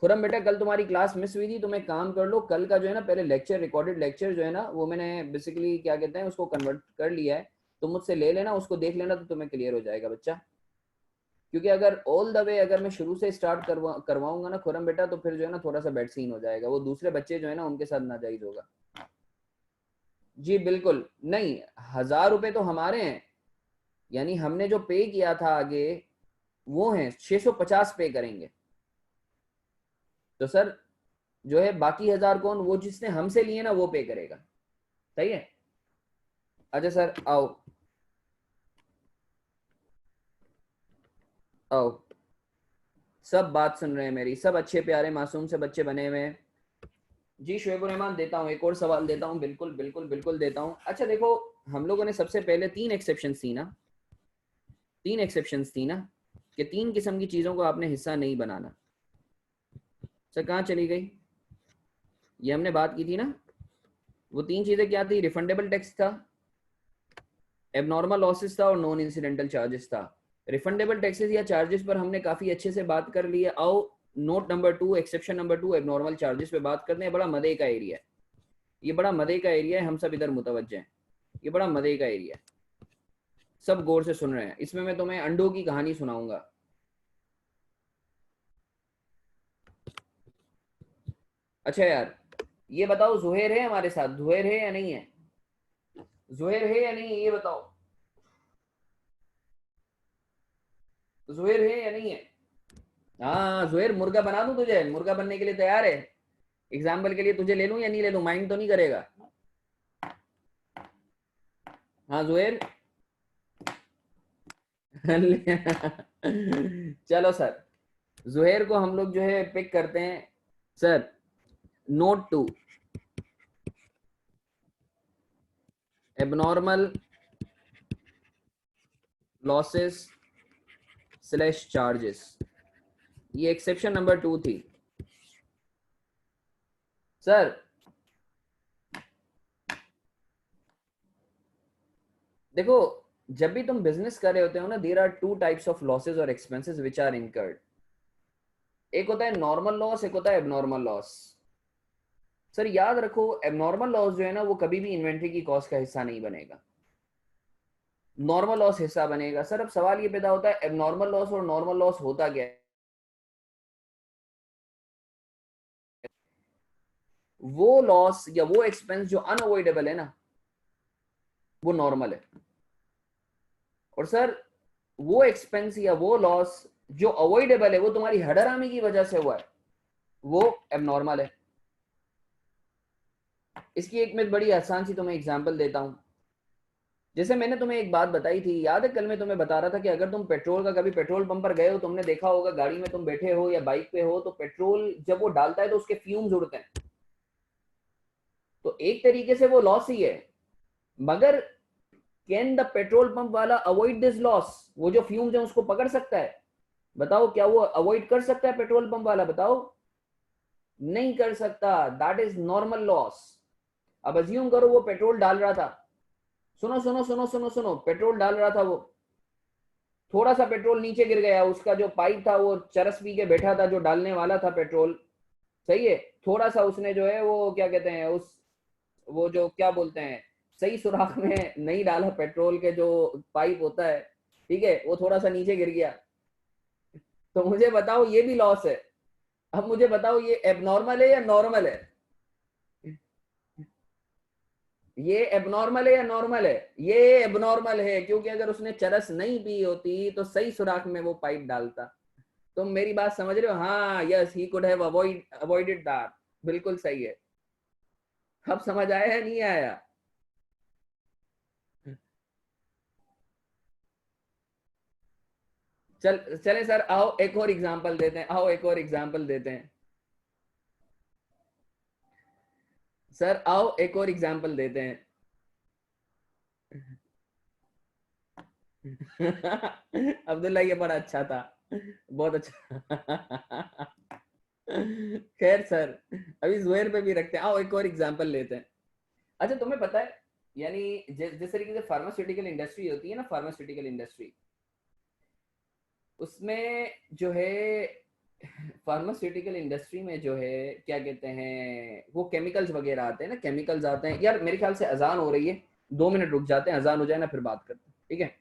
खुरम बेटा, कल तुम्हारी क्लास मिस हुई थी, तुम एक काम कर लो, कल का जो है ना पहले लेक्चर, रिकॉर्डेड लेक्चर जो है ना, वो मैंने बेसिकली क्या कहते हैं उसको कन्वर्ट कर लिया है, तुम मुझसे ले लेना, उसको देख लेना, तो तुम्हें क्लियर हो जाएगा बच्चा। क्योंकि अगर ऑल द वे अगर मैं शुरू से स्टार्ट करवाऊंगा ना खुरम बेटा, तो फिर जो है ना थोड़ा सा बैड सीन हो जाएगा, वो दूसरे बच्चे जो है ना उनके साथ नाजायज होगा। जी बिल्कुल नहीं, 1000 रुपए तो हमारे हैं, यानी हमने जो पे किया था आगे वो है 650 पे करेंगे। तो सर जो है बाकी 1000 कौन, वो जिसने हमसे लिए ना वो पे करेगा। सही है। अच्छा सर आओ, आओ, सब बात सुन रहे हैं मेरी, सब अच्छे प्यारे मासूम से बच्चे बने हुए हैं। जी शुएब रहमान, देता हूँ एक और सवाल देता हूँ, बिल्कुल बिल्कुल बिल्कुल देता हूँ। अच्छा देखो, हम लोगों ने सबसे पहले 3 एक्सेप्शन थी ना, तीन एक्सेप्शंस थी ना, कि तीन किस्म की चीजों को आपने हिस्सा नहीं बनाना। सर कहाँ चली गई? ये हमने बात की थी ना, वो तीन चीजें क्या थी? रिफंडेबल टैक्स था, एबनॉर्मल लॉसेस था, और नॉन इंसिडेंटल चार्जेस था। रिफंडेबल टैक्सेस या चार्जेस पर हमने काफी अच्छे से बात कर ली है। आओ note number 2, exception number 2, abnormal charges पे बात करते हैं। बड़ा मजे का एरिया है ये, बड़ा मजे का एरिया है, हम सब इधर मुतवज्जे हैं। ये बड़ा मजे का एरिया है, सब गौर से सुन रहे हैं। इसमें मैं तुम्हें अंडों की कहानी सुनाऊंगा। अच्छा यार, ये बताओ जुहैर है हमारे साथ? जुहैर है या नहीं है? जुहैर है या नहीं है, ये बताओ। जुहैर है या नहीं है? हाँ जुहैर, मुर्गा बना दूं तुझे? मुर्गा बनने के लिए तैयार है? एग्जाम्पल के लिए तुझे ले लूं या नहीं ले लूं? माइंड तो नहीं करेगा? हाँ जुहैर। चलो सर, जुहैर को हम लोग जो है पिक करते हैं। Sir note 2, abnormal losses slash charges, ये एक्सेप्शन नंबर 2 थी। सर देखो, जब भी तुम बिजनेस कर रहे होते हो ना, there are two types of losses और एक्सपेंसेस विच आर इनकर्ड। एक होता है नॉर्मल लॉस, एक होता है एबनॉर्मल लॉस। सर याद रखो, एबनॉर्मल लॉस जो है ना, वो कभी भी इन्वेंट्री की कॉस्ट का हिस्सा नहीं बनेगा, नॉर्मल लॉस हिस्सा बनेगा। सर अब सवाल ये पैदा होता है, एबनॉर्मल लॉस और नॉर्मल लॉस होता क्या है? वो लॉस या वो एक्सपेंस जो अनअवॉइडेबल है ना, वो नॉर्मल है। और सर वो एक्सपेंस या वो लॉस जो अवॉइडेबल है, वो तुम्हारी हडरामी की वजह से हुआ है, वो एबनॉर्मल है। इसकी एक मैं बड़ी आसान सी तुम्हें एग्जांपल देता हूं। जैसे मैंने तुम्हें एक बात बताई थी, याद है कल मैं तुम्हें बता रहा था कि अगर तुम पेट्रोल का कभी पेट्रोल पंप पर गए हो, तुमने देखा होगा गाड़ी में तुम बैठे हो या बाइक पे हो, तो पेट्रोल जब वो डालता है तो उसके फ्यूम्स उड़ते हैं। तो एक तरीके से वो लॉस ही है, मगर कैन द पेट्रोल पंप वाला अवॉइड दिस लॉस? वो जो फ्यूम्स है उसको पकड़ सकता है? बताओ, क्या वो अवॉइड कर सकता है पेट्रोल पंप वाला? बताओ, नहीं कर सकता। That is normal loss. अब अज्यूम करो वो पेट्रोल डाल रहा था, सुनो सुनो सुनो सुनो सुनो, पेट्रोल डाल रहा था वो, थोड़ा सा पेट्रोल नीचे गिर गया, उसका जो पाइप था वो चरस पी के बैठा था, जो डालने वाला था पेट्रोल, सही है, थोड़ा सा उसने जो है वो क्या कहते हैं उस, वो जो क्या बोलते हैं, सही सुराख में नहीं डाला पेट्रोल के जो पाइप होता है, ठीक है, वो थोड़ा सा नीचे गिर गया। तो मुझे बताओ, ये भी लॉस है। अब मुझे बताओ, ये एबनॉर्मल है या नॉर्मल है? ये एबनॉर्मल है या नॉर्मल है? ये एबनॉर्मल है, क्योंकि अगर उसने चरस नहीं पी होती तो सही सुराख में वो पाइप डालता। तुम मेरी बात समझ रहे हो? हाँ, yes, he could have avoided that. बिल्कुल सही है। अब समझ आया है नहीं आया? चल चले सर, आओ एक और एग्जांपल देते हैं, आओ एक और एग्जांपल देते हैं। सर आओ एक और एग्जांपल देते हैं। अब्दुल्ला ये बड़ा अच्छा था, बहुत अच्छा। खैर सर, अभी जुहैर पे भी रखते हैं, आओ एक और एग्जांपल लेते हैं। अच्छा तुम्हें पता है, यानी जिस तरीके से फार्मास्यूटिकल इंडस्ट्री होती है ना, फार्मास्यूटिकल इंडस्ट्री, उसमें जो है, फार्मास्यूटिकल इंडस्ट्री में जो है क्या कहते हैं, वो केमिकल्स वगैरह आते हैं ना, केमिकल्स आते हैं। यार मेरे ख्याल से अजान हो रही है, 2 मिनट रुक जाते हैं, अजान हो जाए ना फिर बात करते हैं, ठीक है?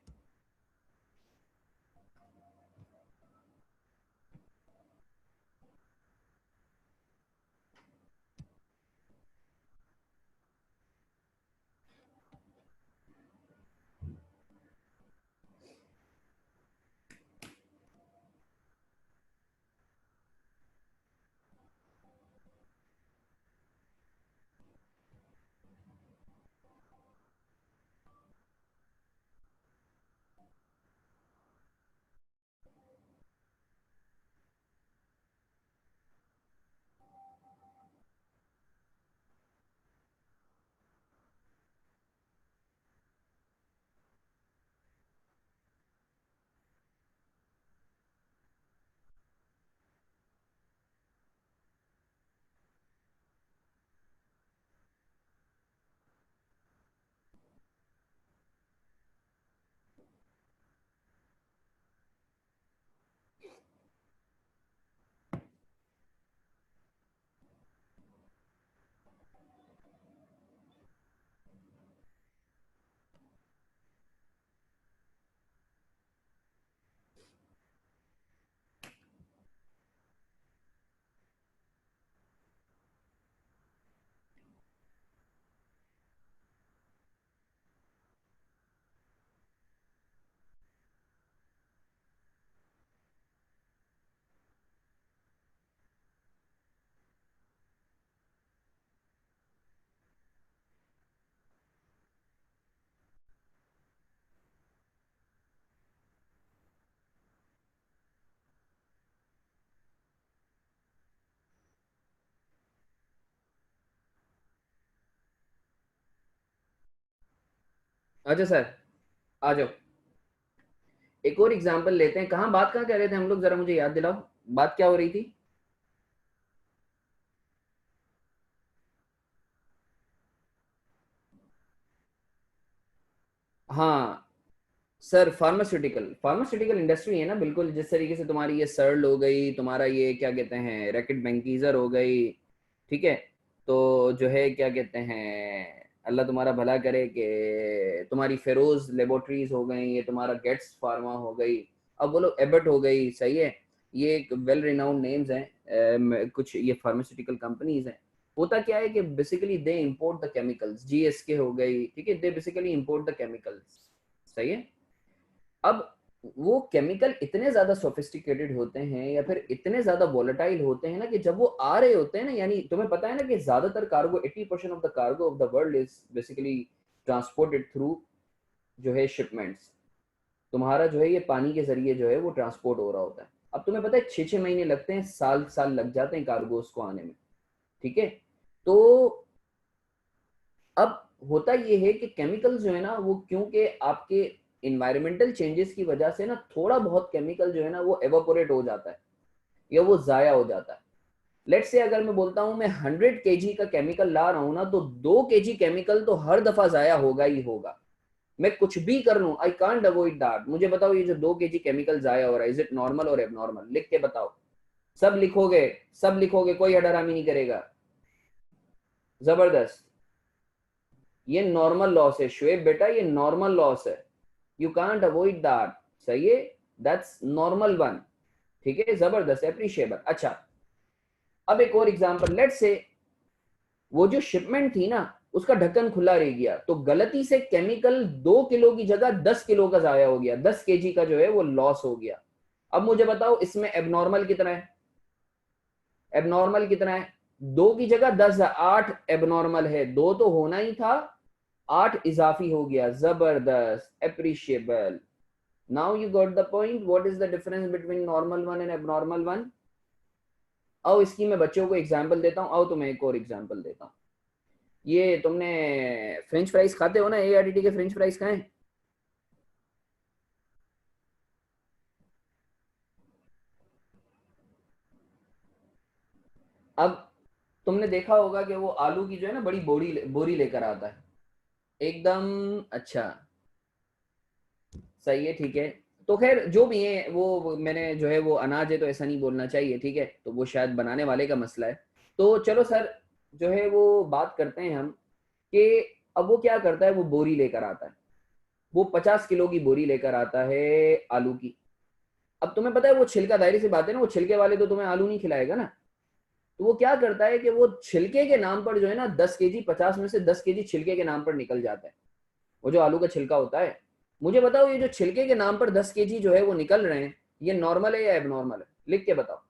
अच्छा सर, आ जाओ, एक और एग्जांपल लेते हैं। कहाँ बात कहाँ कर रहे थे हम लोग, जरा मुझे याद दिलाओ, बात क्या हो रही थी? हाँ सर, फार्मास्यूटिकल, फार्मास्यूटिकल इंडस्ट्री है ना, बिल्कुल जिस तरीके से तुम्हारी ये सर्ल हो गई, तुम्हारा ये क्या कहते हैं रैकेट बैंकीजर हो गई, ठीक है, तो जो है क्या कहते हैं, अल्लाह तुम्हारा भला करे कि तुम्हारी फेरोज लेबोरेटरीज हो गई, ये तुम्हारा गेट्स फार्मा हो गई, अब बोलो एबट हो गई, सही है, ये एक वेल रिनाउंड नेम्स हैं, कुछ ये फार्मास्यूटिकल कंपनीज हैं। होता क्या है कि basically they import the chemicals, GSK हो गई, ठीक है, they basically import the chemicals, सही है। अब वो केमिकल इतने ज्यादा सोफिस्टिकेटेड होते हैं या फिर इतने ज्यादा वोलेटाइल होते हैं ना कि जब वो आ रहे होते हैं ना, यानी तुम्हें पता है ना कि ज्यादातर cargo, 80% of the cargo of the world is basically transported through जो है शिपमेंट्स। तुम्हारा जो है ये पानी के जरिए जो है वो ट्रांसपोर्ट हो रहा होता है। अब तुम्हें पता है 6-6 महीने लगते हैं, साल साल लग जाते हैं कार्गोस को आने में, ठीक है। तो अब होता ये है कि केमिकल्स जो है ना वो क्योंकि आपके इन्वायरमेंटल चेंजेस की वजह से ना थोड़ा बहुत केमिकल जो है ना वो एवापोरेट हो जाता है या वो जाया हो जाता है। लेट्स से अगर मैं बोलता हूं मैं 100 kg का केमिकल ला रहा हूं ना, तो 2 kg केमिकल तो हर दफा जाया होगा ही होगा, मैं कुछ भी कर लूं, आई कांट अवॉइड दैट। मुझे बताओ ये जो 2 kg केमिकल जाया हो रहा है, इज इट नॉर्मल और एबनॉर्मल? लिख के बताओ। सब लिखोगे, सब लिखोगे, कोई हडरामी नहीं करेगा। जबरदस्त, ये नॉर्मल लॉस है शुएब बेटा, ये नॉर्मल लॉस है, यू कांट अवॉइड दैट, सही है, दैट्स नॉर्मल वन, ठीक है, जबरदस्त, अप्रिशिएबल। अच्छा, अब एक और एग्जांपल, लेट्स से वो जो शिपमेंट थी ना उसका ढक्कन खुला रह गया, तो गलती से केमिकल 2 किलो की जगह 10 किलो का जाया हो गया, 10 kg का जो है वो लॉस हो गया। अब मुझे बताओ इसमें एबनॉर्मल कितना है? एबनॉर्मल कितना है? 2 की जगह 10 8 एबनॉर्मल है, 2 तो होना ही था, 8 इजाफी हो गया, जबरदस्त, appreciable. Now you got the point, what is the difference between normal one and abnormal one. आओ इसकी मैं बच्चों को एग्जांपल देता हूं, आओ तुम्हें एक और एग्जांपल देता हूं। ये तुमने फ्रेंच फ्राइज खाते हो ना, एआरडीटी के फ्रेंच फ्राइज खाएं? अब तुमने देखा होगा कि वो आलू की जो है ना बड़ी बोरी बोरी लेकर आता है, एकदम, अच्छा, सही है, ठीक है। तो खैर जो भी है वो मैंने जो है वो अनाज है तो ऐसा नहीं बोलना चाहिए, ठीक है, तो वो शायद बनाने वाले का मसला है। तो चलो सर, जो है वो बात करते हैं हम कि अब वो क्या करता है, वो बोरी लेकर आता है, वो 50 किलो की बोरी लेकर आता है आलू की। अब तुम्हें पता है वो छिलका, दायरे से बात है ना, वो छिलके वाले तो तुम्हें आलू नहीं खिलाएगा ना, तो वो क्या करता है कि वो छिलके के नाम पर जो है ना 10 kg, 50 में से 10 kg छिलके के नाम पर निकल जाता है, वो जो आलू का छिलका होता है। मुझे बताओ ये जो छिलके के नाम पर 10 kg जो है वो निकल रहे हैं, ये नॉर्मल है या एबनॉर्मल है? लिख के बताओ।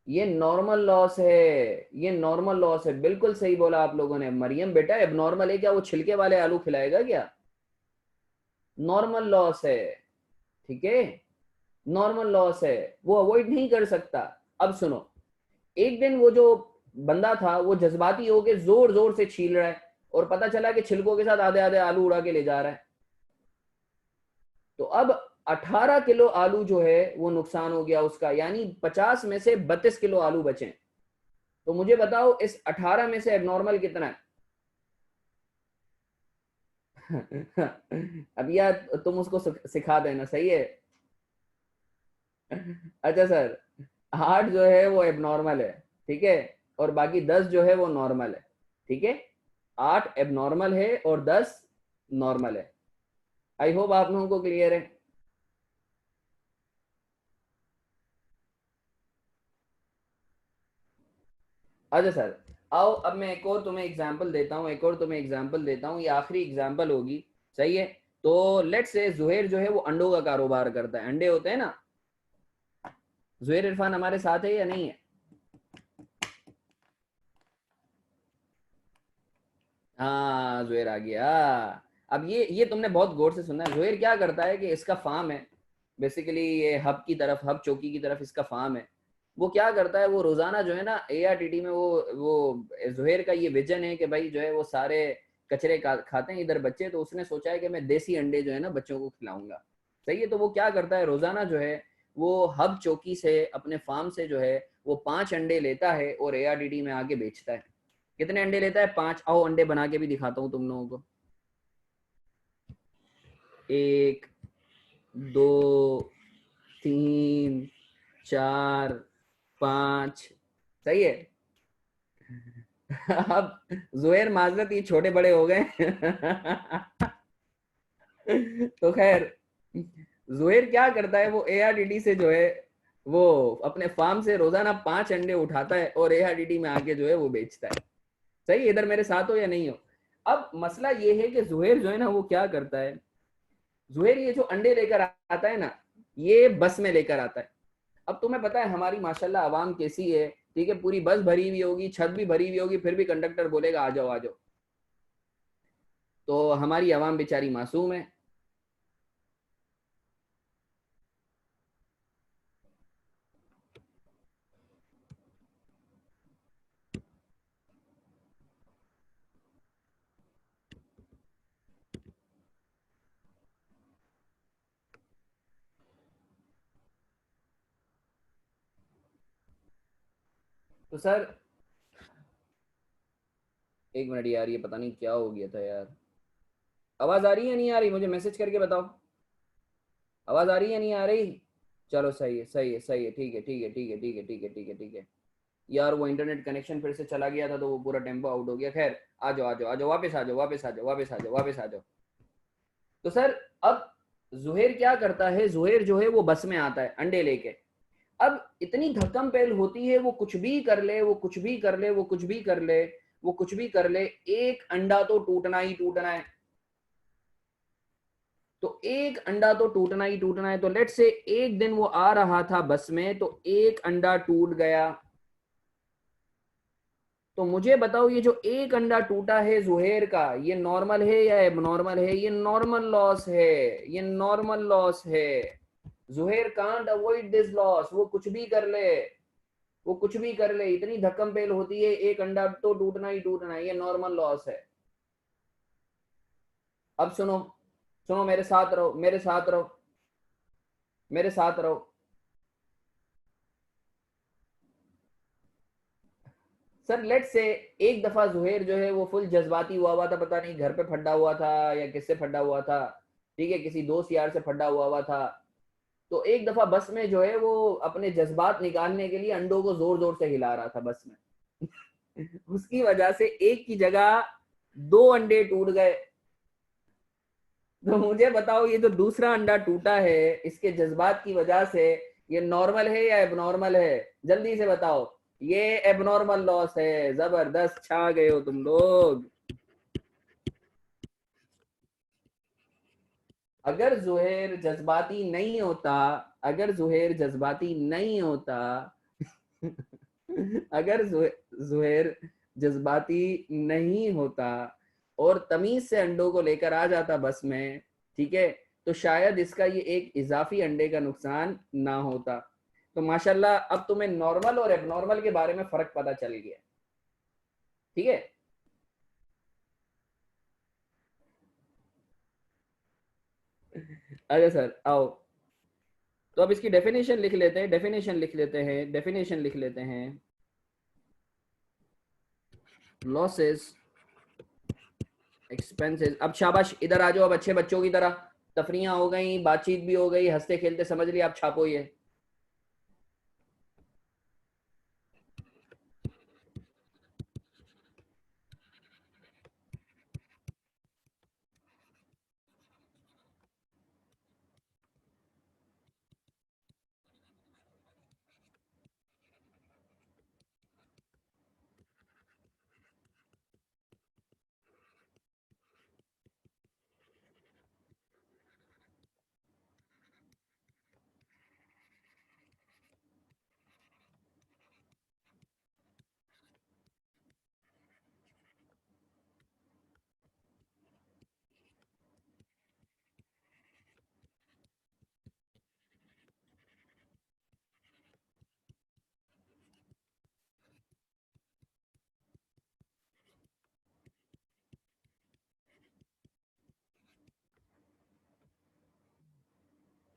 ये नॉर्मल लॉस है, ये नॉर्मल लॉस है, बिल्कुल सही बोला आप लोगों ने। मरियम बेटा एबनॉर्मल है क्या? वो छिलके वाले आलू खिलाएगा क्या? नॉर्मल लॉस है, ठीक है, नॉर्मल लॉस है, वो अवॉइड नहीं कर सकता। अब सुनो, एक दिन वो जो बंदा था वो जज्बाती होके जोर जोर से छील रहा है और पता चला कि छिलकों के साथ आधे आधे आलू उड़ा के ले जा रहा है, तो अब 18 किलो आलू जो है वो नुकसान हो गया उसका, यानी 50 में से 32 किलो आलू बचे। तो मुझे बताओ इस 18 में से एबनॉर्मल कितना है? अब यार तुम उसको सिखा देना, सही है। अच्छा सर, 8 जो है वो एबनॉर्मल है, ठीक है, और बाकी 10 जो है वो नॉर्मल है, ठीक है, 8 एबनॉर्मल है और 10 नॉर्मल है। आई होप आप लोगों को क्लियर है। अच्छा सर, आओ अब मैं एक और तुम्हें एग्जांपल देता हूँ, एक और तुम्हें एग्जांपल देता हूँ, ये आखिरी एग्जांपल होगी, सही है। तो लेट्स से जुहैर जो है वो अंडों का कारोबार करता है, अंडे होते हैं ना। जुहैर इरफान हमारे साथ है या नहीं है? हाँ जुहैर आ गया। अब ये तुमने बहुत गौर से सुनना है। जुहैर क्या करता है कि इसका फार्म है, बेसिकली ये हब की तरफ, हब चौकी की तरफ इसका फार्म है। वो क्या करता है, वो रोजाना जो है ना एआरटीटी में वो जुहैर का ये विजन है कि भाई जो है वो सारे कचरे खाते हैं इधर बच्चे, तो उसने सोचा है कि मैं देसी अंडे जो है ना बच्चों को खिलाऊंगा। सही है, तो वो क्या करता है, रोजाना जो है वो हब चौकी से अपने फार्म से जो है वो 5 अंडे लेता है और एआरडीडी में आके बेचता है। कितने अंडे लेता है? 5। आओ अंडे बना के भी दिखाता हूँ तुम लोगों को। 1, 2, 3, 4, 5। सही है। अब जुहैर माजरत, ये छोटे बड़े हो गए। तो खैर जुहैर क्या करता है, वो एआरडीडी से जो है वो अपने फार्म से रोजाना 5 अंडे उठाता है और एआरडीडी में आके जो है वो बेचता है। सही, इधर मेरे साथ हो या नहीं हो? अब मसला ये है कि जुहैर जो है ना वो क्या करता है, जुहैर ये जो अंडे लेकर आता है ना, ये बस में लेकर आता है। अब तुम्हें पता है हमारी माशाल्लाह आवाम कैसी है, ठीक है, पूरी बस भरी हुई होगी, छत भी भरी हुई होगी, फिर भी कंडक्टर बोलेगा आ जाओ आ जाओ। तो हमारी आवाम बेचारी मासूम है। तो सर, एक मिनट यार, ये पता नहीं क्या हो गया था यार। आवाज आ रही है नहीं आ रही, मुझे मैसेज करके बताओ। आवाज आ रही है नहीं आ रही? चलो सही है सही है सही है, ठीक है ठीक है ठीक है ठीक है ठीक है ठीक है ठीक है। यार वो इंटरनेट कनेक्शन फिर से चला गया था तो वो पूरा टेम्पो आउट हो गया। खैर आ जाओ आ जाओ आ जाओ, वापस आ जाओ वापस आ जाओ वापस आ जाओ वापस आ जाओ। तो सर अब जुहैर क्या करता है, जुहैर जो है वो बस में आता है अंडे लेके। अब इतनी धक्कम पेल होती है, वो कुछ भी कर ले, वो कुछ भी कर ले, वो कुछ भी कर ले, वो कुछ भी कर ले, एक अंडा तो टूटना ही टूटना है। तो एक अंडा तो टूटना ही टूटना है। तो लेट से एक दिन वो आ रहा था बस में, तो एक अंडा टूट गया। तो मुझे बताओ, ये जो एक अंडा टूटा है जुहैर का, ये नॉर्मल है या एबनॉर्मल है? ये नॉर्मल लॉस है, ये नॉर्मल लॉस है। Zuhair can't avoid this loss, वो कुछ भी कर ले, वो कुछ भी कर ले, इतनी धक्कम पेल होती है, एक अंडा तो टूटना ही टूटना है, ये नॉर्मल लॉस है। अब सुनो, सुनो, मेरे साथ रहो, मेरे साथ रहो, मेरे साथ रहो। सर लेट से एक दफा जुहैर जो है वो फुल जज्बाती हुआ था, पता नहीं घर पे फड्डा हुआ था या किससे फड्डा हुआ था, ठीक है, किसी दोस्त यार से फड्डा हुआ था। तो एक दफा बस में जो है वो अपने जज्बात निकालने के लिए अंडों को जोर जोर से हिला रहा था बस में। उसकी वजह से एक की जगह 2 अंडे टूट गए। तो मुझे बताओ, ये जो दूसरा अंडा टूटा है इसके जज्बात की वजह से, ये नॉर्मल है या एबनॉर्मल है? जल्दी से बताओ। ये एबनॉर्मल लॉस है। जबरदस्त, छा गए हो तुम लोग। अगर जुहैर जज्बाती नहीं होता, अगर जुहैर जज्बाती नहीं होता, अगर जुहैर जज्बाती नहीं होता और तमीज से अंडों को लेकर आ जाता बस में, ठीक है, तो शायद इसका ये एक इजाफी अंडे का नुकसान ना होता। तो माशाल्लाह अब तुम्हें नॉर्मल और एबनॉर्मल के बारे में फर्क पता चल गया। ठीक है। अच्छा सर आओ, तो अब इसकी डेफिनेशन लिख लेते हैं, डेफिनेशन लिख लेते हैं, डेफिनेशन लिख लेते हैं। Losses, expenses. अब शाबाश, इधर आ जाओ, अब अच्छे बच्चों की तरह तफरियां हो गई, बातचीत भी हो गई, हंसते खेलते समझ लिया, आप छापो ये।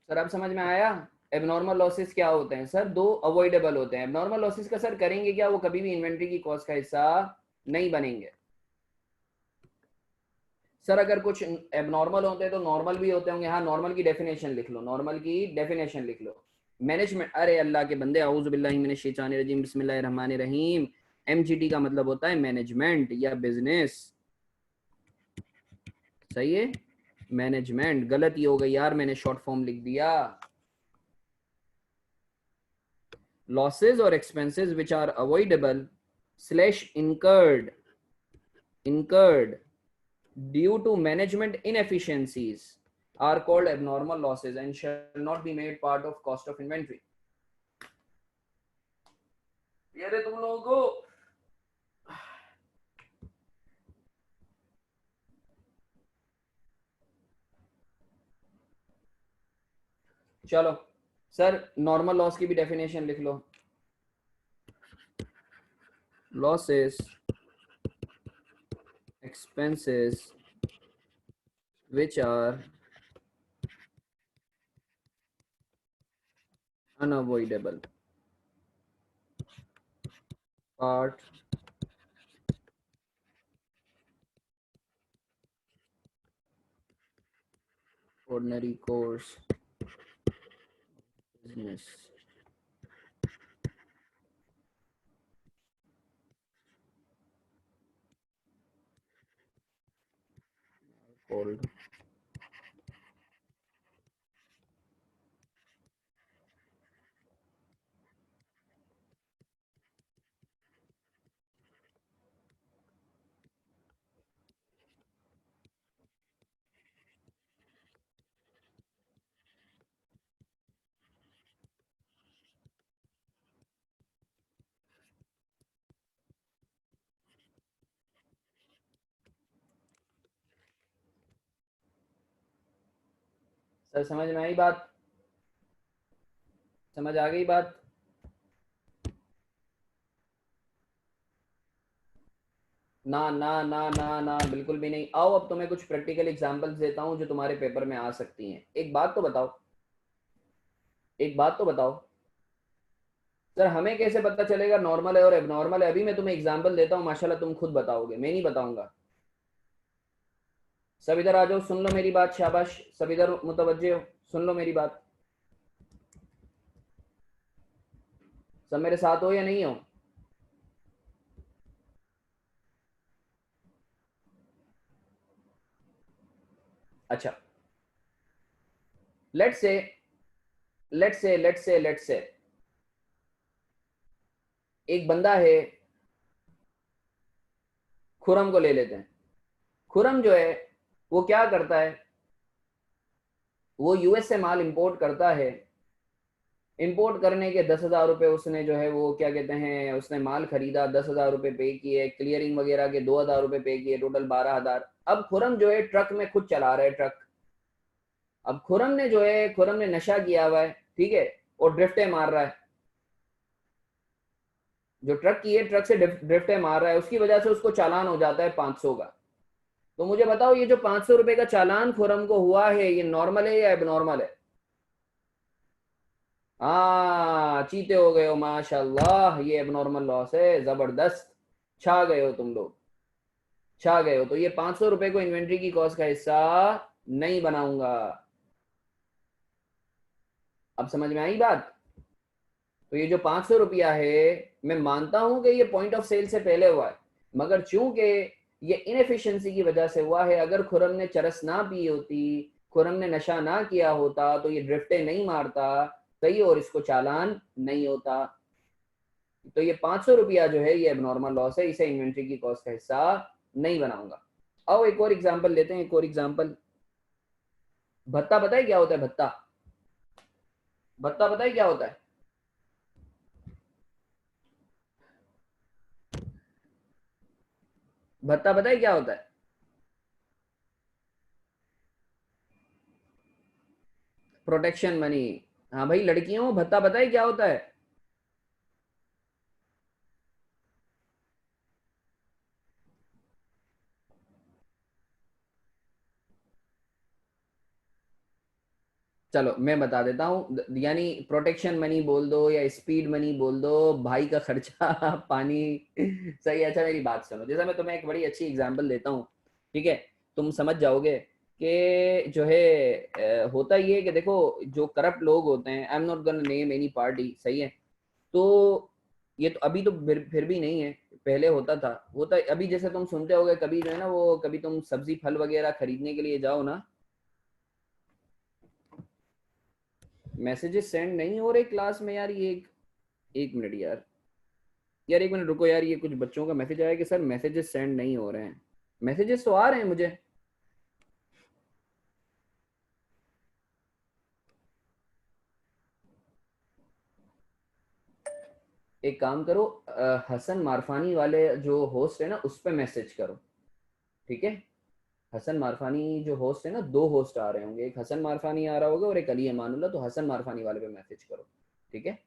सर अब समझ में आया? एबनॉर्मल लॉसेस क्या होते हैं सर? दो अवॉइडेबल होते हैं। एबनॉर्मल लॉसेस का सर करेंगे क्या, वो कभी भी इन्वेंट्री की कॉस्ट का हिस्सा नहीं बनेंगे। सर अगर कुछ एबनॉर्मल होते हैं तो नॉर्मल भी होते होंगे। हाँ, नॉर्मल की डेफिनेशन लिख लो, नॉर्मल की डेफिनेशन लिख लो। मैनेजमेंट, अरे अल्लाह के बंदे, औज़ु बिल्लाहि मिनश शैतानिर रजीम, बिस्मिल्लाहिर रहमानिर रहीम। एमजीटी का मतलब होता है मैनेजमेंट या बिजनेस। सही है, मैनेजमेंट। गलती हो गई यार, मैंने शॉर्ट फॉर्म लिख दिया। लॉसेज और expenses which are avoidable slash incurred due to management inefficiencies are called abnormal losses and shall not be made part of cost of inventory. ये तुम लोगों को चलो सर नॉर्मल लॉस की भी डेफिनेशन लिख लो। Losses, expenses which are unavoidable part ordinary course business called sir समझ में आई बात? समझ आ गई बात? ना ना ना ना ना, बिल्कुल भी नहीं। आओ अब तुम्हें कुछ प्रैक्टिकल एग्जांपल्स देता हूं जो तुम्हारे पेपर में आ सकती हैं। एक बात तो बताओ, एक बात तो बताओ सर, हमें कैसे पता चलेगा नॉर्मल है और एबनॉर्मल है? अभी मैं तुम्हें एग्जांपल देता हूं, माशाल्लाह तुम खुद बताओगे, मैं नहीं बताऊंगा। सब इधर आ जाओ, सुन लो मेरी बात, शाबाश। सब इधर मुतवज्जे हो, सुन लो मेरी बात। सब मेरे साथ हो या नहीं हो? अच्छा, लेट्स से लेट्स से एक बंदा है, खुरम को ले लेते हैं। खुरम जो है वो क्या करता है, वो यूएस से माल इंपोर्ट करता है। इंपोर्ट करने के 10,000 रुपये उसने जो है वो क्या कहते हैं, उसने माल खरीदा, 10,000 रुपये पे किए, क्लियरिंग वगैरह के 2,000 रुपये पे किए, टोटल 12,000। अब खुरम जो है ट्रक में खुद चला रहा है ट्रक। अब खुरम ने जो है, खुरम ने नशा किया हुआ है, ठीक है, और ड्रिफ्टे मार रहा है। जो ट्रक की है, ट्रक से ड्रिफ्टे मार रहा है, उसकी वजह से उसको चालान हो जाता है 500 का। तो मुझे बताओ, ये जो 500 रुपए का चालान खुरम को हुआ है, ये नॉर्मल है या एबनॉर्मल है? हाँ, चीते हो गए हो माशाल्लाह, ये एबनॉर्मल लॉस है। जबरदस्त, छा गए हो तुम लोग, छा गए हो। तो ये 500 रुपए को इन्वेंट्री की कॉस्ट का हिस्सा नहीं बनाऊंगा। अब समझ में आई बात? तो ये जो 500 रुपया है, मैं मानता हूं कि ये पॉइंट ऑफ सेल से पहले हुआ है, मगर चूंकि ये इनएफिशिएंसी की वजह से हुआ है, अगर खुरम ने चरस ना पी होती, खुरम ने नशा ना किया होता, तो ये ड्रिफ्टे नहीं मारता, सही, और इसको चालान नहीं होता। तो ये 500 रुपया जो है ये एबनॉर्मल लॉस है, इसे इन्वेंट्री की कॉस्ट का हिस्सा नहीं बनाऊंगा। आओ एक और एग्जांपल लेते हैं, एक और एग्जांपल। भत्ता पता है क्या होता है? भत्ता, भत्ता पता है क्या होता है? भत्ता पता है क्या होता है? Protection money. हाँ भाई लड़कियों, भत्ता पता है क्या होता है? चलो मैं बता देता हूँ, यानी प्रोटेक्शन मनी बोल दो या स्पीड मनी बोल दो, भाई का खर्चा पानी। सही है। अच्छा मेरी बात सुनो, जैसा मैं तुम्हें एक बड़ी अच्छी एग्जांपल देता हूँ, ठीक है, तुम समझ जाओगे कि जो है होता ये है कि देखो जो करप्ट लोग होते हैं, I am not gonna name any party, सही है, तो ये तो अभी तो फिर भी नहीं है, पहले होता अभी जैसे तुम सुनते होगे कभी जो है ना, वो कभी तुम सब्जी फल वगैरह खरीदने के लिए जाओ ना, मैसेजेस सेंड नहीं हो रहे क्लास में यार, ये एक मिनट यार, यार एक मिनट रुको यार, ये कुछ बच्चों का मैसेज आया कि सर मैसेजेस सेंड नहीं हो रहे हैं। मैसेजेस तो आ रहे हैं मुझे। एक काम करो, हसन मारफानी वाले जो होस्ट है ना उस पे मैसेज करो, ठीक है। हसन मारफानी जो होस्ट है ना, दो होस्ट आ रहे होंगे, एक हसन मारफानी आ रहा होगा और एक अली अमानुल्लाह, तो हसन मारफानी वाले पे मैसेज करो, ठीक है।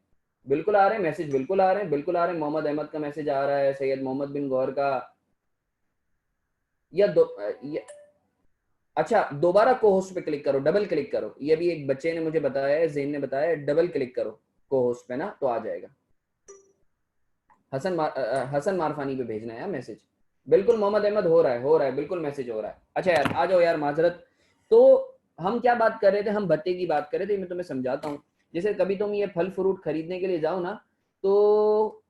बिल्कुल आ रहे हैं मैसेज, बिल्कुल आ रहे हैं, बिल्कुल आ रहे हैं। मोहम्मद अहमद का मैसेज आ रहा है, सैयद मोहम्मद बिन गौर का, या दो या, अच्छा दोबारा को होस्ट पे क्लिक करो, डबल क्लिक करो, ये भी एक बच्चे ने मुझे बताया है, जेन ने बताया है, डबल क्लिक करो को होस्ट पे ना तो आ जाएगा। हसन मारफानी पे भेजना है मैसेज। बिल्कुल मोहम्मद अहमद हो रहा है, बिल्कुल मैसेज हो रहा है। अच्छा यार आ जाओ यार, माजरत। तो हम क्या बात कर रहे थे, हम भत्ते की बात कर रहे थे, मैं तुम्हें समझाता हूँ। जैसे कभी तुम ये फल फ्रूट खरीदने के लिए जाओ ना, तो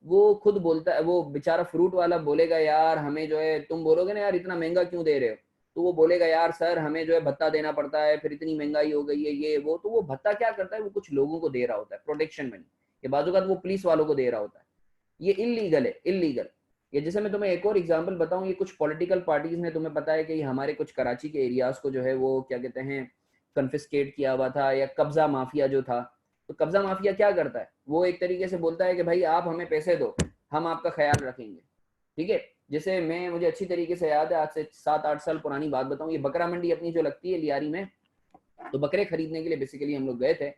वो खुद बोलता है, वो बेचारा फ्रूट वाला बोलेगा यार हमें जो है, तुम बोलोगे ना यार इतना महंगा क्यों दे रहे हो, तो वो बोलेगा यार सर हमें जो है भत्ता देना पड़ता है, फिर इतनी महंगाई हो गई है ये वो, तो वो भत्ता क्या करता है, वो कुछ लोगों को दे रहा होता है प्रोटेक्शन मनी, ये बाजू का वो पुलिस वालों को दे रहा होता है, ये इलीगल है, इलीगल। ये जैसे मैं तुम्हें एक और एग्जांपल बताऊं, ये कुछ पॉलिटिकल पार्टीज ने, तुम्हें पता है कि ये हमारे कुछ कराची के एरियाज को जो है वो क्या कहते हैं, कन्फिस्केट किया हुआ था, या कब्जा माफिया जो था, तो कब्जा माफिया क्या करता है, वो एक तरीके से बोलता है कि भाई आप हमें पैसे दो, हम आपका ख्याल रखेंगे, ठीक है। जैसे मैं, मुझे अच्छी तरीके से याद है, आज से 7-8 साल पुरानी बात बताऊं, ये बकरा मंडी अपनी जो लगती है लियारी में, तो बकरे खरीदने के लिए बेसिकली हम लोग गए थे,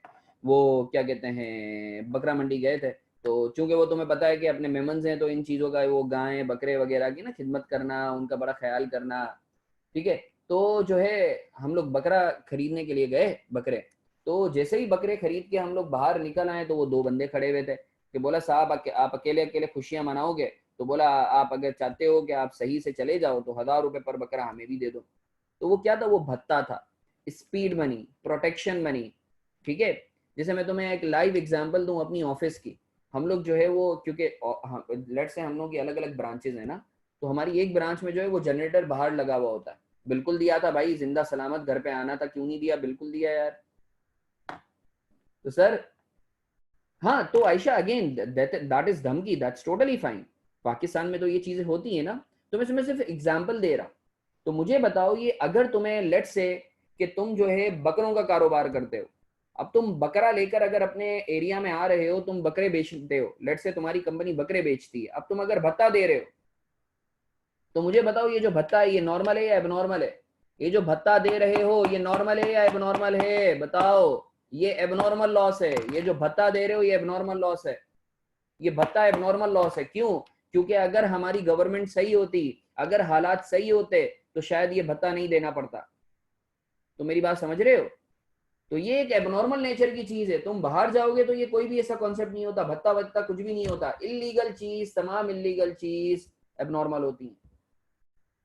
वो क्या कहते हैं बकरा मंडी गए थे। तो चूंकि वो तुम्हें पता है कि अपने मेमन्स हैं, तो इन चीज़ों का वो गाय बकरे वगैरह की ना खिदमत करना, उनका बड़ा ख्याल करना, ठीक है। तो जो है हम लोग बकरा खरीदने के लिए गए, बकरे, तो जैसे ही बकरे खरीद के हम लोग बाहर निकल आए, तो वो दो बंदे खड़े हुए थे कि बोला साहब आप अकेले अकेले खुशियां मनाओगे, तो बोला आप अगर चाहते हो कि आप सही से चले जाओ तो 1,000 रुपए पर बकरा हमें भी दे दो। तो वो क्या था, वो भत्ता था, स्पीड मनी, प्रोटेक्शन मनी, ठीक है। जैसे मैं तुम्हें एक लाइव एग्जांपल दूं अपनी ऑफिस की, हम लोग जो है वो, क्योंकि लेट से हम लोग की अलग अलग ब्रांचेज है ना, तो हमारी एक ब्रांच में जो है वो जनरेटर बाहर लगा हुआ होता है, बिल्कुल दिया था भाई, जिंदा सलामत घर पे आना था, क्यों नहीं दिया, बिल्कुल दिया यार। तो सर, हाँ तो आयशा अगेन दैट इज धमकी, दैट्स टोटली फाइन, पाकिस्तान में तो ये चीजें होती है ना, तो मैं सिर्फ एग्जांपल दे रहा हूं। तो मुझे बताओ, ये अगर तुम्हें लेट से कि तुम जो है बकरों का कारोबार करते हो, अब तुम बकरा लेकर अगर अपने एरिया में आ रहे हो, तुम बकरे बेचते हो, लेट से तुम्हारी कंपनी बकरे बेचती है, अब तुम अगर भत्ता दे रहे हो, तो मुझे बताओ ये जो भत्ता है ये नॉर्मल है या एबनॉर्मल है, ये जो भत्ता दे रहे हो ये नॉर्मल है या एबनॉर्मल है, बताओ। ये एबनॉर्मल लॉस है, ये जो भत्ता दे रहे हो ये एबनॉर्मल लॉस है, ये भत्ता एबनॉर्मल लॉस है। क्यों? क्योंकि अगर हमारी गवर्नमेंट सही होती, अगर हालात सही होते, तो शायद ये भत्ता नहीं देना पड़ता। तो मेरी बात समझ रहे हो? तो ये एक एबनॉर्मल नेचर की चीज है, तुम बाहर जाओगे तो ये कोई भी ऐसा कॉन्सेप्ट नहीं होता, भत्ता वत्ता कुछ भी नहीं होता, इलीगल चीज, तमाम इलीगल चीज एबनॉर्मल होती है।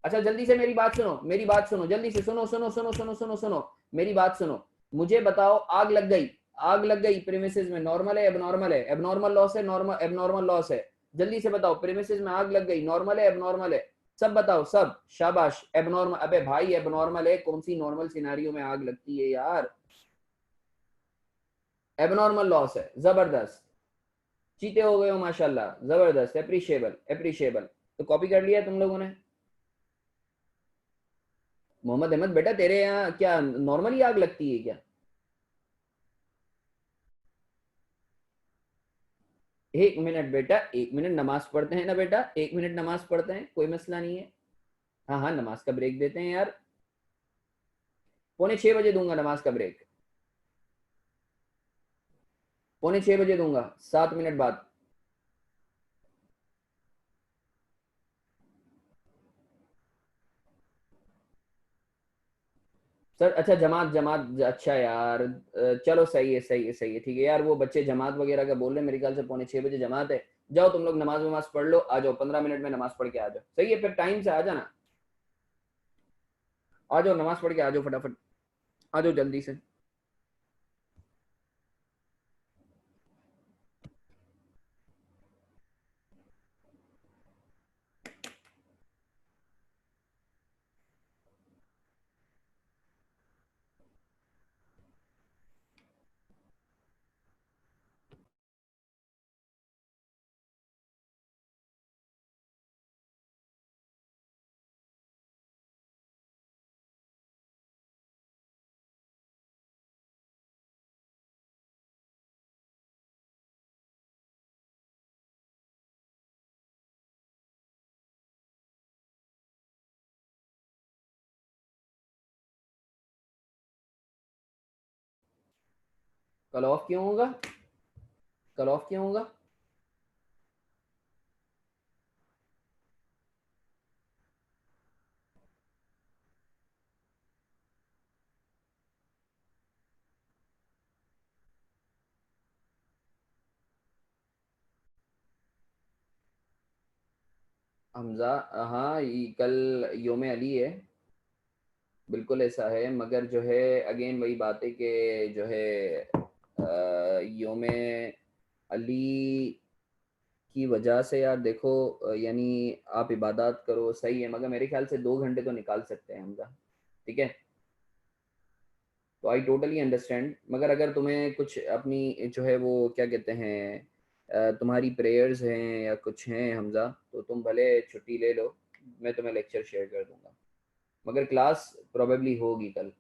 अच्छा जल्दी से मेरी बात सुनो, मेरी बात सुनो, जल्दी से सुनो सुनो सुनो सुनो सुनो सुनो, मेरी बात सुनो। मुझे बताओ, आग लग गई, आग लग गई प्रीमिसेस में, नॉर्मल है एबनॉर्मल है, एबनॉर्मल लॉस है, नॉर्मल एबनॉर्मल लॉस है, जल्दी से बताओ, प्रीमिसेस में आग लग गई, नॉर्मल है एबनॉर्मल है, सब बताओ सब, शाबाश एबनॉर्मल। अबे भाई एबनॉर्मल है, कौन सी नॉर्मल सिनारियो में आग लगती है यार, एबनॉर्मल लॉस है, जबरदस्त, चीते हो गए हो माशाल्लाह, जबरदस्त, एप्रिशिएबल एप्रिशिएबल। तो कॉपी कर लिया तुम लोगों ने। मोहम्मद अहमद बेटा, तेरे यहाँ क्या नॉर्मली आग लगती है क्या? एक मिनट बेटा, एक मिनट, नमाज पढ़ते हैं ना बेटा, एक मिनट नमाज पढ़ते हैं, कोई मसला नहीं है। हाँ हाँ नमाज का ब्रेक देते हैं यार, 5:45 दूंगा नमाज का ब्रेक, 5:45 दूंगा, 7 मिनट बाद। सर अच्छा, जमात जमात अच्छा यार, चलो सही है सही है सही है, ठीक है यार। वो बच्चे जमात वगैरह का बोल रहे हैं, मेरे ख्याल से 5:45 जमात है। जाओ तुम लोग नमाज वमाज पढ़ लो, आ जाओ 15 मिनट में नमाज पढ़ के आ जाओ, सही है, फिर टाइम से आ जाना। आ जाओ नमाज पढ़ के आ जाओ फटाफट, आ जाओ जल्दी से। कल ऑफ क्यों होगा? कल ऑफ क्यों होगा? हमजा, हाँ कल योम अली है, बिल्कुल ऐसा है, मगर जो है अगेन वही बात है कि जो है योम अली की वजह से यार देखो, यानी आप इबादत करो सही है, मगर मेरे ख्याल से 2 घंटे तो निकाल सकते हैं हमजा, ठीक है। तो आई टोटली अंडरस्टैंड, मगर अगर तुम्हें कुछ अपनी जो है वो क्या कहते हैं, तुम्हारी प्रेयर्स हैं या कुछ हैं हमजा, तो तुम भले छुट्टी ले लो, मैं तुम्हें लेक्चर शेयर कर दूंगा। मगर क्लास प्रोबेबली होगी कल।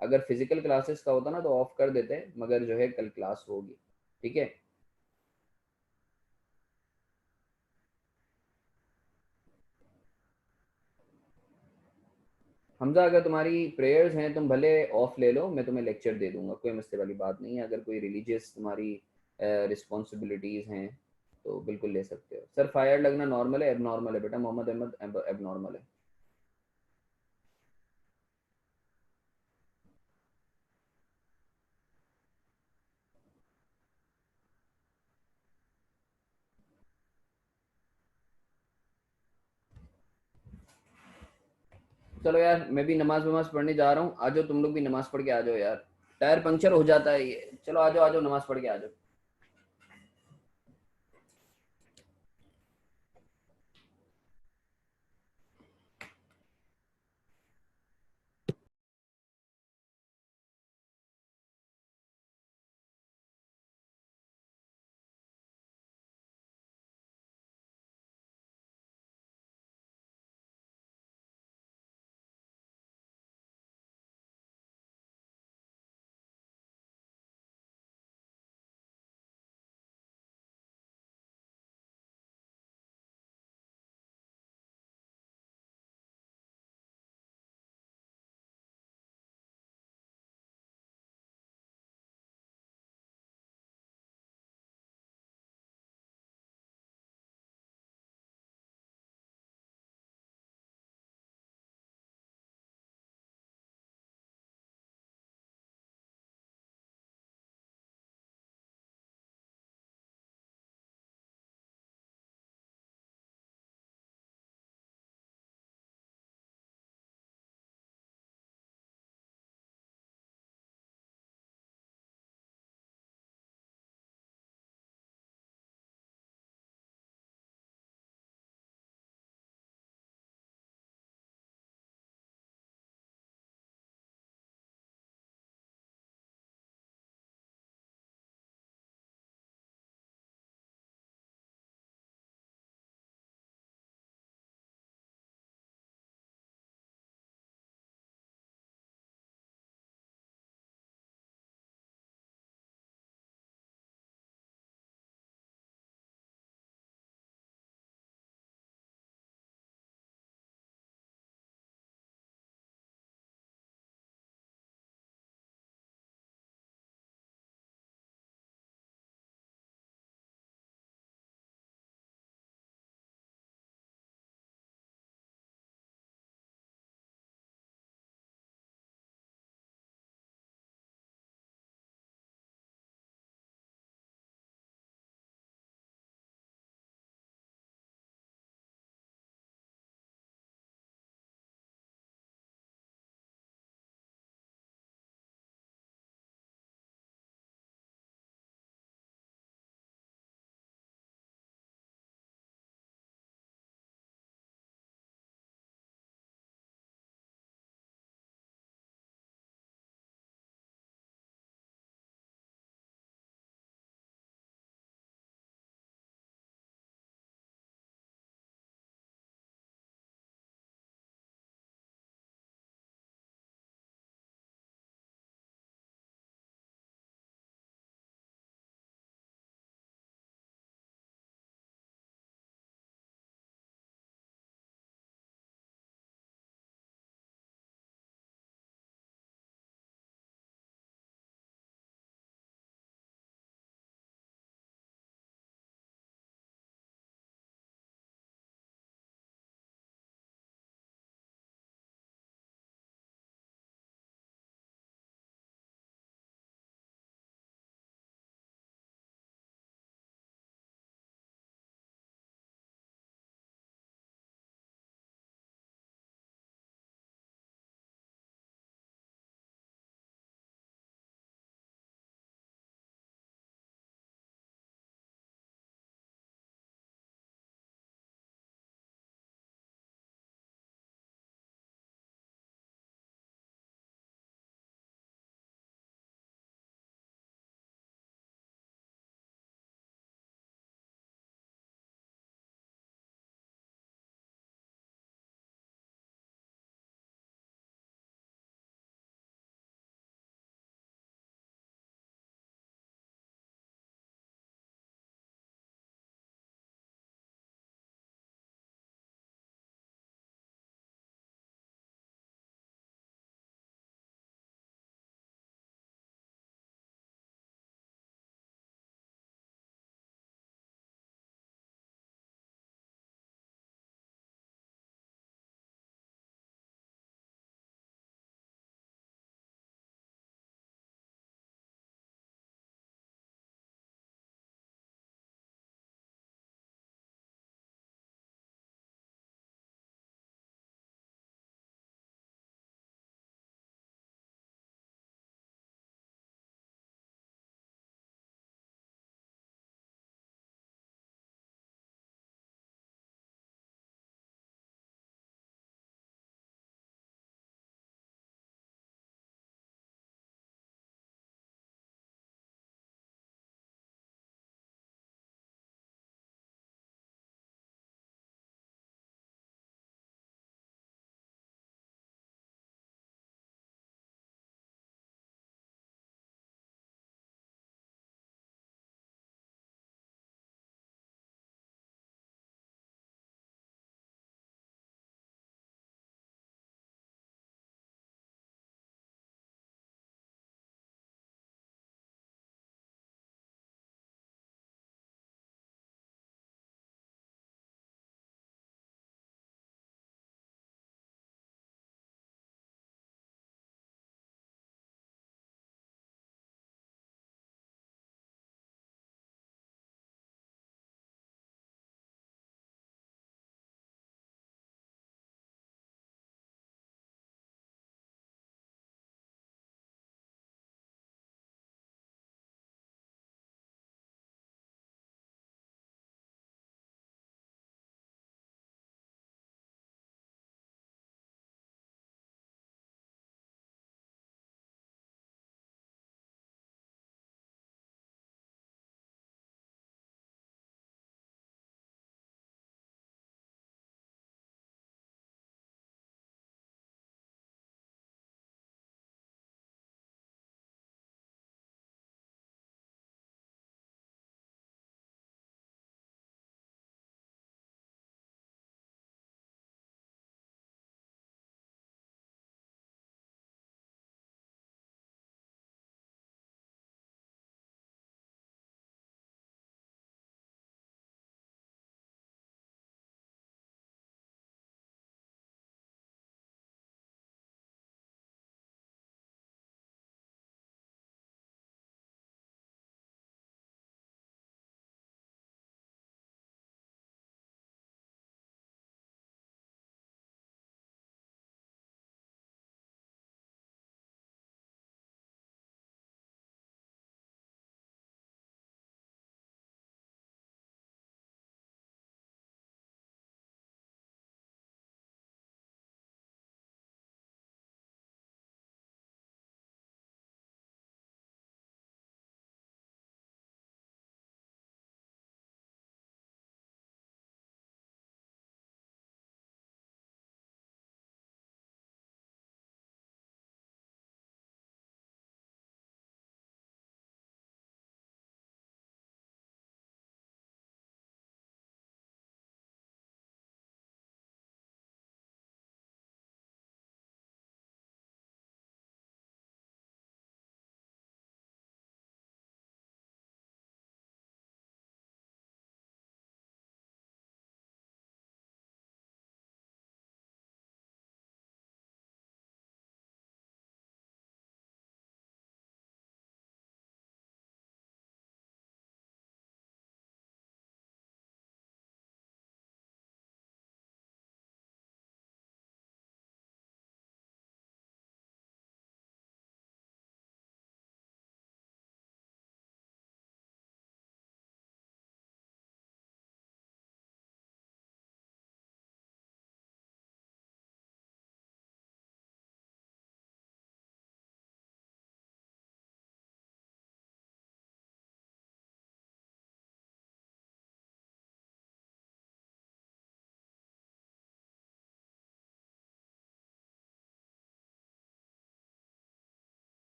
अगर फिजिकल क्लासेस का होता ना तो ऑफ कर देते, मगर जो है कल क्लास होगी, ठीक है। हमजा अगर तुम्हारी प्रेयर्स हैं तुम भले ऑफ ले लो, मैं तुम्हें लेक्चर दे दूंगा, कोई मसले वाली बात नहीं है। अगर कोई रिलीजियस तुम्हारी रिस्पॉन्सिबिलिटीज़ हैं तो बिल्कुल ले सकते हो। सर फायर लगना नॉर्मल है, एब नॉर्मल है बेटा, मोहम्मद अहमद एब नॉर्मल है। चलो यार, मैं भी नमाज वमाज पढ़ने जा रहा हूँ, आ जाओ तुम लोग भी नमाज पढ़ के आ जाओ यार। टायर पंक्चर हो जाता है ये, चलो आ जाओ नमाज पढ़ के आ जाओ।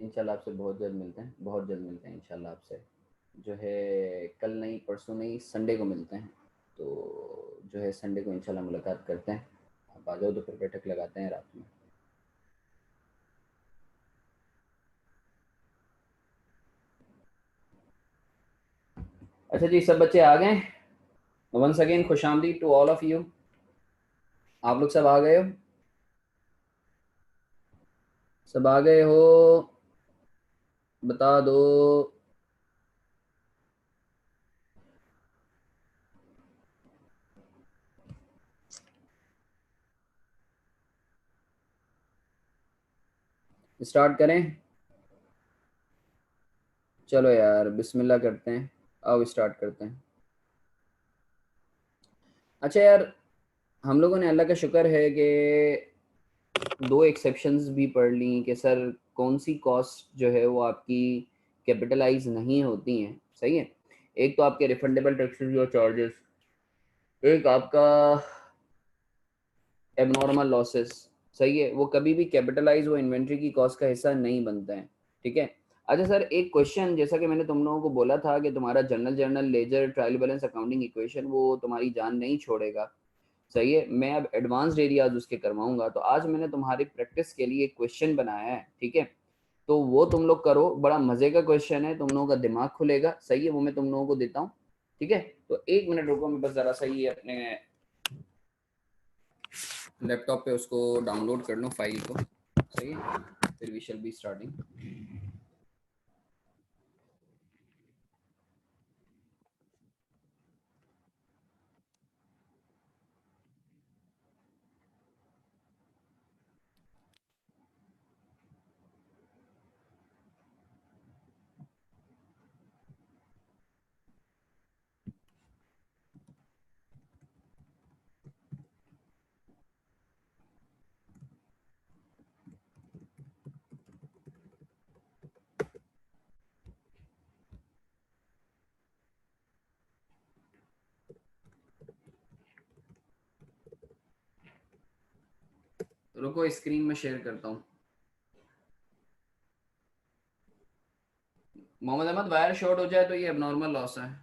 इंशाल्लाह आपसे बहुत जल्द मिलते हैं, बहुत जल्द मिलते हैं इंशाल्लाह आपसे। जो है कल नहीं, परसों नहीं, संडे को मिलते हैं। तो जो है संडे को इंशाल्लाह मुलाकात करते हैं। आप आ जाओ तो फिर बैठक लगाते हैं रात में। अच्छा जी, सब बच्चे आ गए? वंस अगेन खुशामदीद टू ऑल ऑफ यू। आप लोग सब आ गए हो? सब आ गए हो? बता दो। स्टार्ट करें? चलो यार बिस्मिल्लाह करते हैं। आओ स्टार्ट करते हैं। अच्छा यार, हम लोगों ने अल्लाह का शुक्र है कि दो एक्सेप्शंस भी पढ़ ली कि सर कौन सी कॉस्ट जो है वो आपकी कैपिटलाइज नहीं होती हैं। सही है। एक तो आपके रिफंडेबल टैक्सेस और चार्जेस, एक आपका एबनॉर्मल लॉसेस। सही है, वो कभी भी कैपिटलाइज वो इन्वेंट्री की कॉस्ट का हिस्सा नहीं बनता है। ठीक है। अच्छा सर, एक क्वेश्चन, जैसा कि मैंने तुम लोगों को बोला था कि तुम्हारा journal ledger trial balance accounting equation वो तुम्हारी जान नहीं छोड़ेगा। सही है, मैं अब एडवांस्ड एरियाज उसके करवाऊंगा। तो आज मैंने तुम्हारी प्रैक्टिस के लिए एक क्वेश्चन बनाया है। ठीक है, तो वो तुम लोग करो। बड़ा मजे का क्वेश्चन है, तुम लोगों का दिमाग खुलेगा। सही है, वो मैं तुम लोगों को देता हूँ। ठीक है, तो एक मिनट रुको, मैं बस जरा सही है अपने लैपटॉप पे उसको डाउनलोड कर लूँ फाइल को। सही है, फिर वी शैल बी स्टार्टिंग। रुको, स्क्रीन में शेयर करता हूँ। मोहम्मद अहमद, वायर शॉर्ट हो जाए तो ये एबनॉर्मल लॉस है।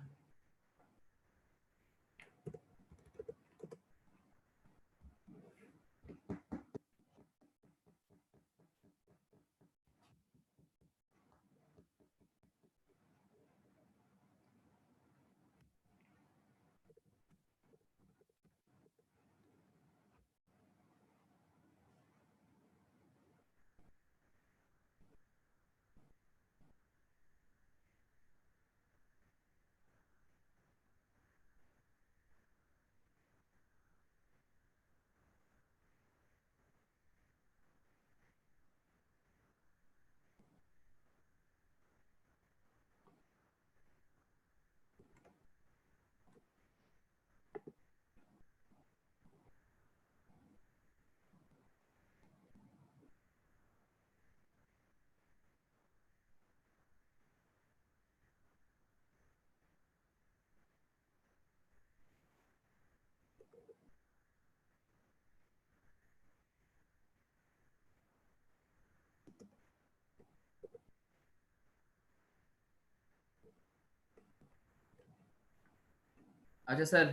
अच्छा सर,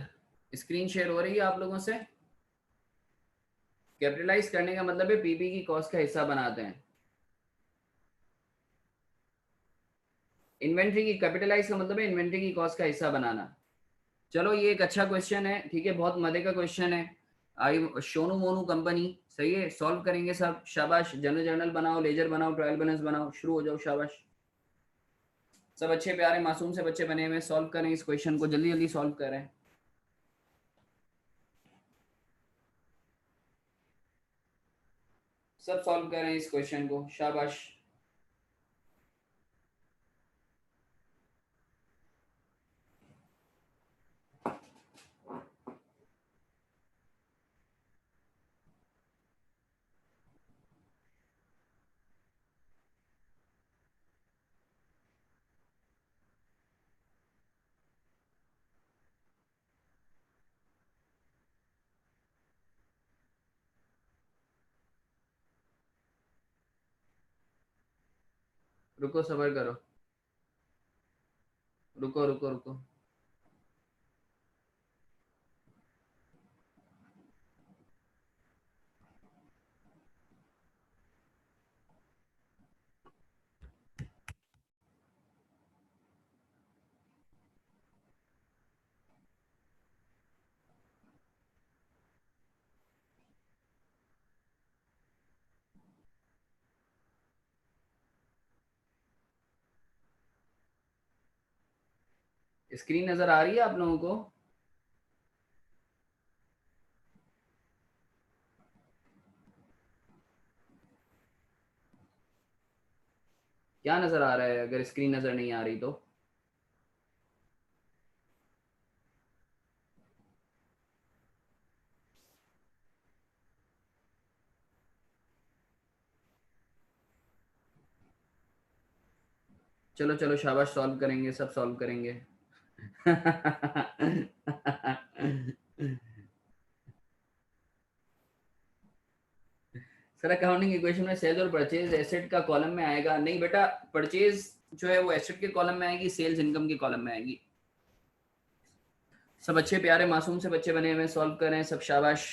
स्क्रीन शेयर हो रही है आप लोगों से? कैपिटलाइज करने का मतलब है पीपी की कॉस्ट का हिस्सा बनाते हैं। इन्वेंट्री की कैपिटलाइज का मतलब है इन्वेंट्री की कॉस्ट का हिस्सा बनाना। चलो ये एक अच्छा क्वेश्चन है। ठीक है, बहुत मजे का क्वेश्चन है। आई शोनू मोनू कंपनी। सही है, सॉल्व करेंगे सब। शाबाश, जनरल जर्नल बनाओ, लेजर बनाओ, ट्रायल बैलेंस बनाओ, शुरू हो जाओ। शाबाश, सब अच्छे प्यारे मासूम से बच्चे बने हुए। सॉल्व करें इस क्वेश्चन को, जल्दी जल्दी सॉल्व करें। सब सॉल्व करें इस क्वेश्चन को। शाबाश। रुको, सबर करो, रुको रुको रुको। स्क्रीन नजर आ रही है आप लोगों को? क्या नजर आ रहा है अगर स्क्रीन नजर नहीं आ रही तो? चलो चलो, शाबाश, सॉल्व करेंगे, सब सॉल्व करेंगे। सर अकाउंटिंग इक्वेशन में सेल्स और परचेज एसेट का कॉलम में आएगा? नहीं बेटा, परचेज जो है वो एसेट के कॉलम में आएगी, सेल्स इनकम के कॉलम में आएगी। सब अच्छे प्यारे मासूम से बच्चे बने हुए, सॉल्व कर रहे हैं सब, शाबाश।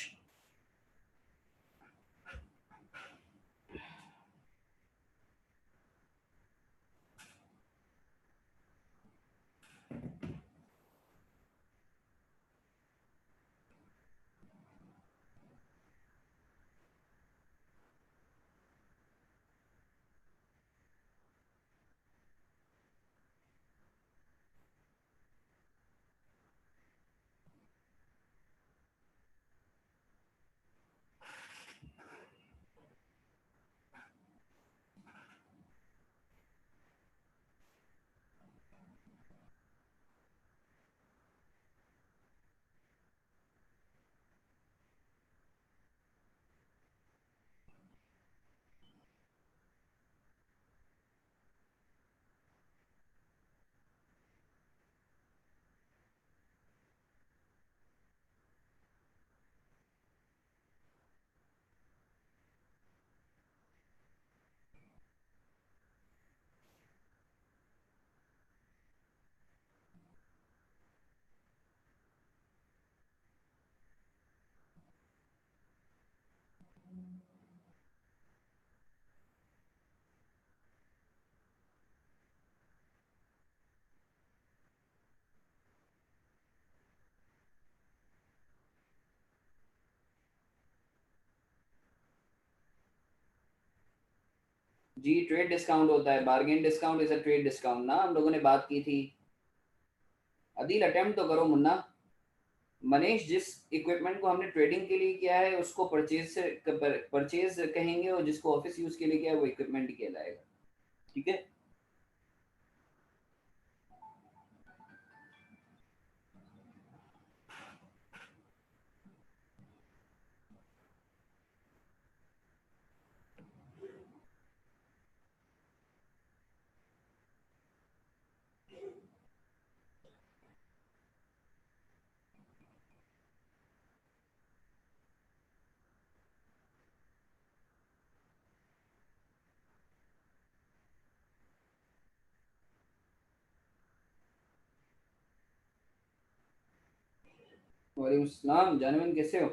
जी, ट्रेड डिस्काउंट होता है, bargain discount is a trade discount ना, हम लोगों ने बात की थी। अदील अटेम्प्ट तो करो मुन्ना। मनीष, जिस इक्विपमेंट को हमने ट्रेडिंग के लिए किया है उसको परचेज से परचेज कहेंगे, और जिसको ऑफिस यूज के लिए किया है वो इक्विपमेंट ही कहलाएगा। ठीक है। वालेकुम सलाम जानवन, कैसे हो?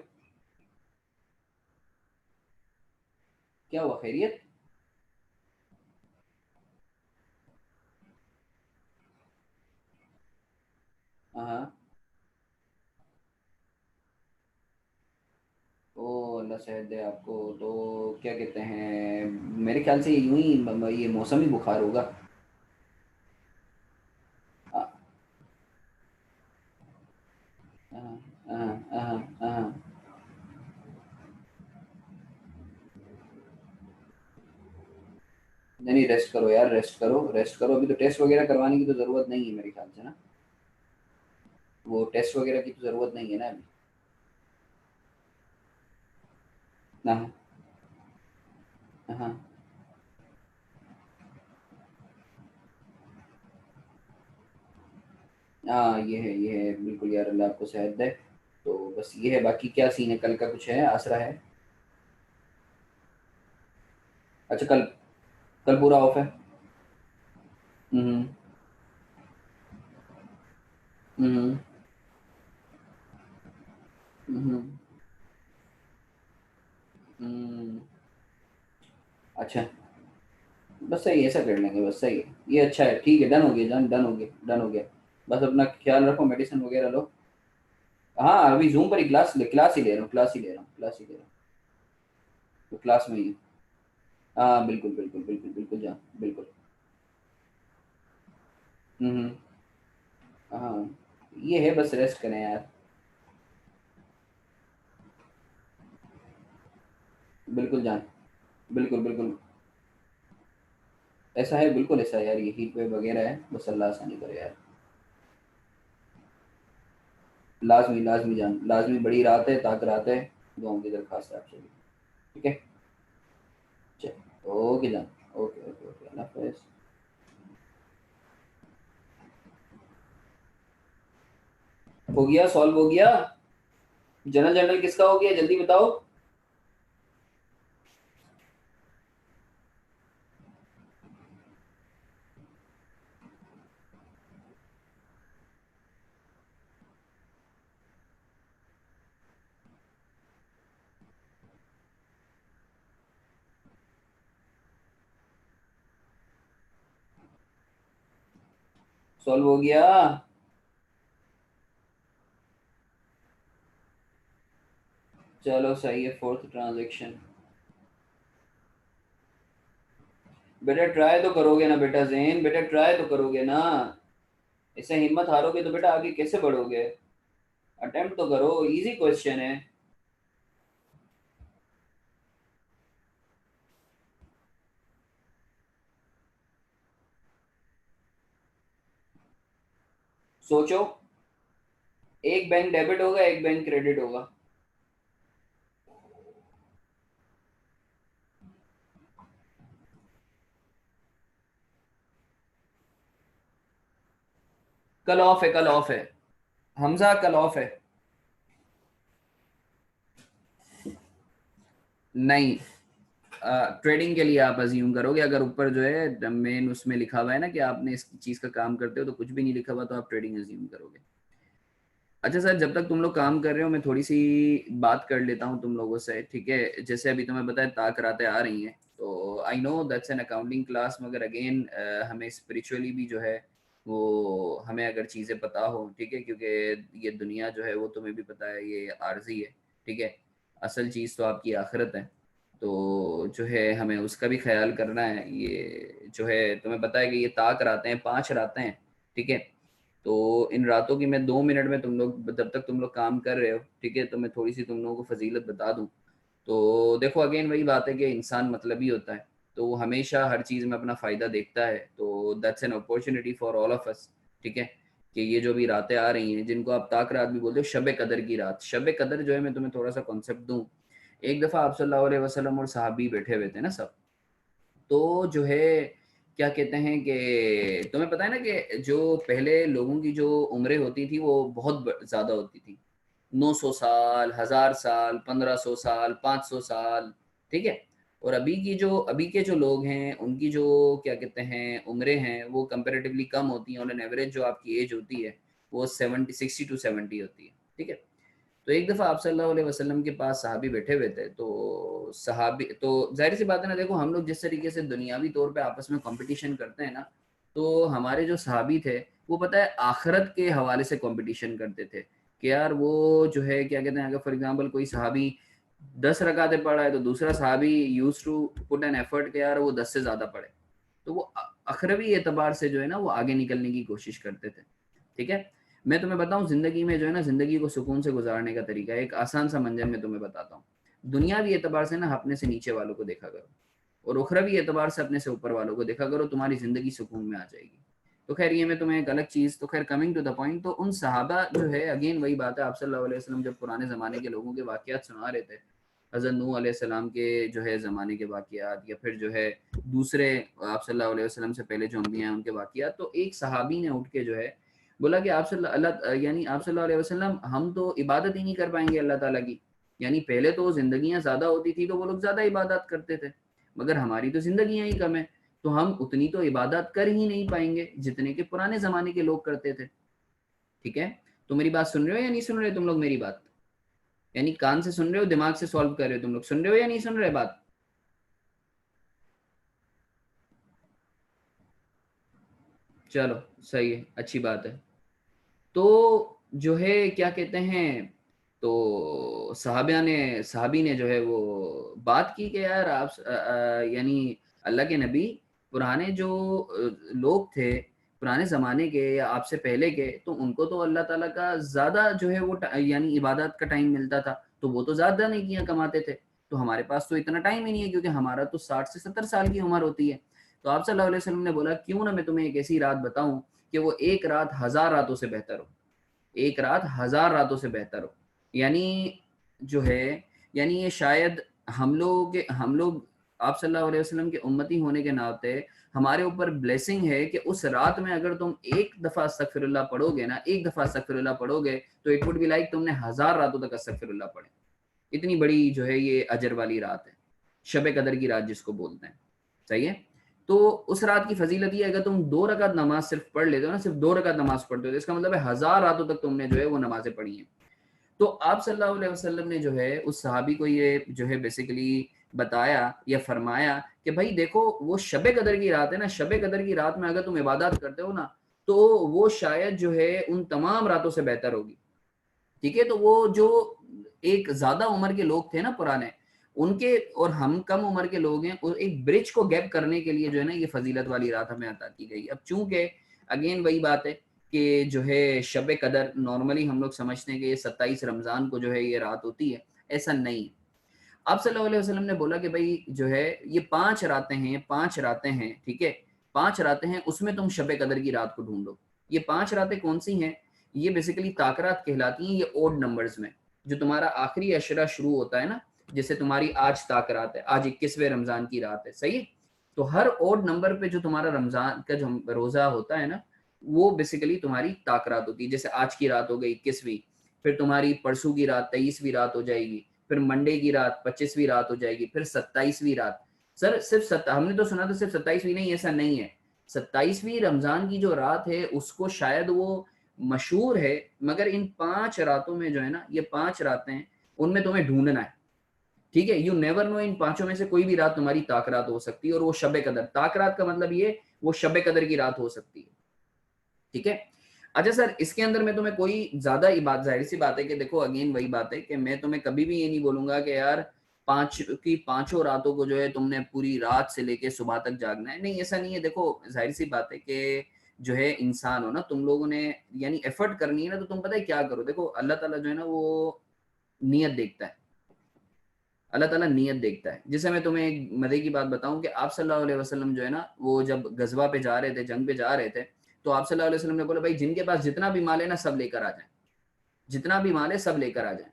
क्या हुआ, खैरियत? हाँ। ओ, अल्लाह सेहत दे आपको। तो क्या कहते हैं, मेरे ख्याल से यूं ही ये मौसमी बुखार होगा। हाँ हाँ हाँ हाँ हाँ। नहीं नहीं, रेस्ट करो यार, रेस्ट करो, रेस्ट करो, अभी तो टेस्ट वगैरह करवाने की तो जरूरत नहीं है मेरे ख्याल से ना। वो टेस्ट वगैरह की तो जरूरत नहीं है ना अभी। ना। हाँ हाँ, ये है बिल्कुल यार, अल्लाह आपको सेहत दे। तो बस ये है, बाकी क्या सीन है, कल का कुछ है, आसरा है? अच्छा, कल, कल पूरा ऑफ है? हम्म हम्म हम्म हम्म, अच्छा, बस सही है, ऐसा कर लेंगे, बस सही है, ये अच्छा है, ठीक है, डन हो गया जान, डन हो गया, डन हो गया। बस अपना ख्याल रखो, मेडिसिन वगैरह लो। हाँ अभी जूम पर ही क्लास ही ले रहा हूँ, क्लास ही ले रहा हूँ, क्लास ही ले रहा हूँ, तो क्लास में ही है। हाँ बिल्कुल बिल्कुल बिल्कुल बिल्कुल जान, बिल्कुल। हम्म, हाँ ये है, बस रेस्ट करें यार। बिल्कुल जान, बिल्कुल बिल्कुल, ऐसा है, बिल्कुल ऐसा है यार, ये हीट वेव वगैरह है, बस अल्लाह आसानी करे यार। लाजमी लाजमी जान, लाजमी, बड़ी रात है, ताक रात है, दुआओं की दरखास्त है आपसे भी। ठीक है, चल ओके जान, ओके ओके ओके, अल्लाह हाफिज़। हो गया, सॉल्व हो गया। जनरल जनरल किसका हो गया, जल्दी बताओ। सॉल्व हो गया। चलो सही है, फोर्थ ट्रांजेक्शन। बेटा ट्राई तो करोगे ना बेटा जैन, बेटा ट्राई तो करोगे ना। ऐसे हिम्मत हारोगे तो बेटा आगे कैसे बढ़ोगे। अटेम्प्ट तो करो, इजी क्वेश्चन है। सोचो, एक बैंक डेबिट होगा, एक बैंक क्रेडिट होगा। कल ऑफ है, कल ऑफ है। हमजा कल ऑफ है। नहीं, ट्रेडिंग के लिए आप अज्यूम करोगे, अगर ऊपर जो है मेन उसमें लिखा हुआ है ना कि आपने इस चीज का काम करते हो, तो कुछ भी नहीं लिखा हुआ तो आप ट्रेडिंग अज्यूम करोगे। अच्छा सर, जब तक तुम लोग काम कर रहे हो मैं थोड़ी सी बात कर लेता हूँ तुम लोगों से, ठीक है। जैसे अभी तुम्हें पता है ताक रातें आ रही हैं, तो I know that's an accounting class, मगर अगेन हमें स्पिरिचुअली भी जो है वो हमें अगर चीज़ें पता हो, ठीक है, क्योंकि ये दुनिया जो है वो तुम्हें भी पता है ये आर्जी है, ठीक है। असल चीज़ तो आपकी आखिरत है, तो जो है हमें उसका भी ख्याल करना है। ये जो है तुम्हें पता है कि ये ताक रातें हैं, 5 रातें हैं, ठीक है। तो इन रातों की मैं 2 मिनट में, तुम लोग जब तक तुम लोग काम कर रहे हो, ठीक है, तो मैं थोड़ी सी तुम लोगों को फजीलत बता दूं। तो देखो अगेन वही बात है कि इंसान मतलबी होता है, तो वो हमेशा हर चीज़ में अपना फ़ायदा देखता है, तो that's an opportunity for all of us, ठीक है। कि ये जो भी रातें आ रही हैं, जिनको आप ताक रात भी बोलते हो, शब कदर की रात, शब कदर जो है, मैं तुम्हें थोड़ा सा कॉन्सेप्ट दूं। एक दफ़ा आप सल्लल्लाहु अलैहि वसल्लम और सहाबी बैठे हुए थे ना सब, तो जो है क्या कहते हैं कि तुम्हें पता है ना कि जो पहले लोगों की जो उम्रें होती थी वो बहुत ज़्यादा होती थी, 900 साल, 1000 साल, 1500 साल, 500 साल, ठीक है। और अभी के जो लोग हैं उनकी जो क्या कहते हैं उम्रें हैं वो कंपेरेटिवली कम होती हैं, ऑन एन एवरेज जो आपकी एज होती है वो 60 to 70 होती है, ठीक है। तो एक दफ़ा आप सल्लल्लाहु अलैहि वसल्लम के पास सहाबी बैठे हुए थे, तो सहाबी तो जाहिर सी बात है ना, देखो हम लोग जिस तरीके से दुनियावी तौर पे आपस में कंपटीशन करते हैं ना, तो हमारे जो सहाबी थे वो पता है आखिरत के हवाले से कंपटीशन करते थे कि यार वो जो है क्या कहते हैं, अगर फॉर एग्जांपल कोई सहाबी 10 रकातें पढ़ा है तो दूसरा सहाबी use to put an effort के यार वो 10 से ज़्यादा पढ़े, तो वो अखरवी एतबार से जो है ना वो आगे निकलने की कोशिश करते थे, ठीक है। मैं तुम्हें बताऊं जिंदगी में जो है ना, जिंदगी को सुकून से गुजारने का तरीका एक आसान सा मंजर मैं तुम्हें बताता हूँ। दुनियावी एतबार से ना अपने से नीचे वालों को देखा करो, और उखरवी एतबार से अपने से ऊपर वालों को देखा करो, तुम्हारी जिंदगी सुकून में आ जाएगी। तो खैर ये मैं तुम्हें एक अलग चीज, तो खैर कमिंग टू द पॉइंट, तो उन सहाबा जो है अगेन वही बात है, आप सल्लल्लाहु अलैहि वसल्लम जब पुराने जमाने के लोगों के वाकयात सुना रहे थे, हज़रत नूह अलैहिस्सलाम के जो है ज़माने के वाकयात, या फिर जो है दूसरे आप सल्लल्लाहु अलैहि वसल्लम से पहले जो अम्बिया हैं उनके वाकयात, तो एक सहाबी ने उठ के जो है बोला कि आप यानी आप सल्लल्लाहु अलैहि वसल्लम हम तो इबादत ही नहीं कर पाएंगे अल्लाह ताला की। यानी पहले तो जिंदगियां ज़्यादा होती थी तो वो लोग ज़्यादा इबादत करते थे, मगर हमारी तो जिंदगियां ही कम है। तो हम उतनी तो इबादत कर ही नहीं पाएंगे जितने के पुराने जमाने के लोग करते थे। ठीक है, तो मेरी बात सुन रहे हो या नहीं सुन रहे तुम लोग मेरी बात? यानी कान से सुन रहे हो, दिमाग से सॉल्व कर रहे हो, तुम लोग सुन रहे हो या नहीं सुन रहे बात? चलो सही है, अच्छी बात है। तो जो है क्या कहते हैं, तो साहबी ने जो है वो बात की कि यार आप यानी अल्लाह के नबी, पुराने जो लोग थे पुराने ज़माने के या आपसे पहले के, तो उनको तो अल्लाह ताला का ज़्यादा जो है वो यानी इबादत का टाइम मिलता था, तो वो तो ज़्यादा नहीं किया कमाते थे। तो हमारे पास तो इतना टाइम ही नहीं है, क्योंकि हमारा तो 60 से 70 साल की उम्र होती है। तो आप सल्लल्लाहु अलैहि वसल्लम ने बोला क्यों ना मैं तुम्हें एक ऐसी रात बताऊं कि वो एक रात 1000 रातों से बेहतर हो, एक रात 1000 रातों से बेहतर हो। यानी जो है, यानी ये शायद हम लोग आप सल्लल्लाहु अलैहि वसल्लम के उम्मती होने के नाते हमारे ऊपर ब्लेसिंग है कि उस रात में अगर तुम एक दफा अस्तगफिरुल्लाह पढ़ोगे ना, एक दफा अस्तगफिरुल्लाह पढ़ोगे, तो इट वुड बी लाइक तुमने 1000 रातों तक अस्तगफिरुल्लाह पढ़े। इतनी बड़ी जो है ये अजर वाली रात है, शब कदर की रात जिसको बोलते हैं। सही है। तो उस रात की फजीलत ये, अगर तुम 2 रकात नमाज सिर्फ पढ़ लेते हो ना, सिर्फ 2 रकात नमाज पढ़ते हो, तो इसका मतलब है 1000 रातों तक तुमने जो है वो नमाजें पढ़ी हैं। तो आप सल्लल्लाहु अलैहि वसल्लम ने जो है उस सहाबी को ये जो है बेसिकली बताया या फरमाया कि भाई देखो, वो शब कदर की रात है ना, शब कदर की रात में अगर तुम इबादत करते हो ना, तो वो शायद जो है उन तमाम रातों से बेहतर होगी। ठीक है, तो वो जो एक ज्यादा उम्र के लोग थे ना पुराने, उनके और हम कम उम्र के लोग हैं, और एक ब्रिज को गैप करने के लिए जो है ना ये फजीलत वाली रात हमें अता की गई। अब चूंकि अगेन वही बात है कि जो है शब कदर नॉर्मली हम लोग समझते हैं कि ये 27 रमजान को जो है ये रात होती है, ऐसा नहीं है। आप सल्लल्लाहु अलैहि वसल्लम ने बोला कि भाई जो है ये 5 रातें हैं, 5 रातें हैं, ठीक है, 5 रातें हैं, उसमें तुम शब कदर की रात को ढूंढो। ये 5 रातें कौन सी हैं? ये बेसिकली ताकरात कहलाती हैं, ये ओड नंबर्स में। जो तुम्हारा आखिरी अशरा शुरू होता है ना, जैसे तुम्हारी आज ताकरात है, आज 21वें रमजान की रात है, सही है, तो हर ओड नंबर पे जो तुम्हारा रमजान का जो रोजा होता है ना, वो बेसिकली तुम्हारी ताकरात होती है। जैसे आज की रात हो गई 21वीं, फिर तुम्हारी परसों की रात 23वीं रात हो जाएगी, फिर मंडे की रात 25वीं रात हो जाएगी, फिर 27वीं रात। सर सिर्फ हमने तो सुना था सिर्फ 27वीं, नहीं, ऐसा नहीं है। 27वीं रमजान की जो रात है उसको शायद वो मशहूर है, मगर इन 5 रातों में जो है ना, ये 5 रातें उनमें तुम्हें ढूंढना है। ठीक है, यू नेवर नो, इन 5 में से कोई भी रात तुम्हारी ताकरात हो सकती है, और वो शब कदर, ताकरात का मतलब ये वो शब कदर की रात हो सकती है। ठीक है। अच्छा सर, इसके अंदर मैं तुम्हें कोई ज्यादा बात, जाहिर सी बात है कि देखो अगेन वही बात है कि मैं तुम्हें कभी भी ये नहीं बोलूंगा कि यार 5 की 5 रातों को जो है तुमने पूरी रात से लेके सुबह तक जागना है, नहीं, ऐसा नहीं है। देखो जाहिर सी बात है कि जो है इंसान हो ना, तुम लोगों ने यानी एफर्ट करनी है ना, तो तुम पता है क्या करो, देखो अल्लाह ताला जो है ना वो नियत देखता है, अल्लाह ताला नियत देखता है। जैसे मैं तुम्हें एक मजे की बात बताऊं कि आप सल्लल्लाहु अलैहि वसल्लम जो है ना, वो जब गजवा पे जा रहे थे, जंग पे जा रहे थे, तो आप सल्लल्लाहु अलैहि वसल्लम ने बोला भाई जिनके पास जितना भी माल है ना सब लेकर आ जाए, जितना भी माल है सब लेकर आ जाए।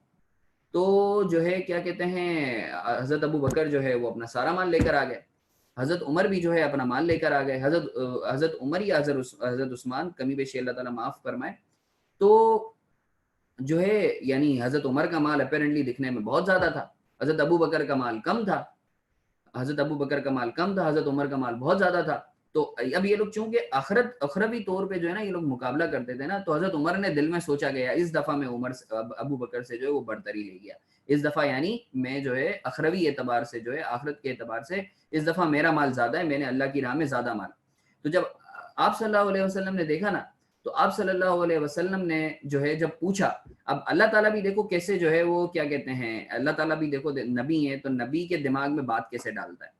तो जो है क्या कहते हैं, हजरत अबू बकर जो है वो अपना सारा माल लेकर आ गए, हजरत उमर भी जो है अपना माल लेकर आ गए, हजरत उमर या हजरत उस्मान, कमी बेशी अल्लाह ताला माफ फरमाए। तो जो है यानी हजरत उमर का माल अपेरेंटली दिखने में बहुत ज्यादा था, हजरत अबू बकर का माल कम था, हजरत अबू बकर का माल कम था, हजरत उमर का माल बहुत ज्यादा था। तो अब ये लोग चूंकि अखरवी तौर पे जो है ना ये लोग मुकाबला करते थे ना, तो हजरत उमर ने दिल में सोचा गया इस दफा मैं अबू बकर से जो है वो बढ़तरी ले गया, इस दफा यानी मैं जो है अखरवी एतबार से जो है आखिरत के एतबार से इस दफा मेरा माल ज्यादा है, मैंने अल्लाह की राह में ज्यादा माल। तो जब आप सल्लल्लाहु अलैहि वसल्लम ने देखा ना, तो आप सल्लल्लाहु अलैहि वसल्लम ने जो है जब पूछा, अब अल्लाह ताला भी देखो कैसे जो है वो क्या कहते हैं, अल्लाह ताला भी देखो नबी है, तो नबी के दिमाग में बात कैसे डालता है।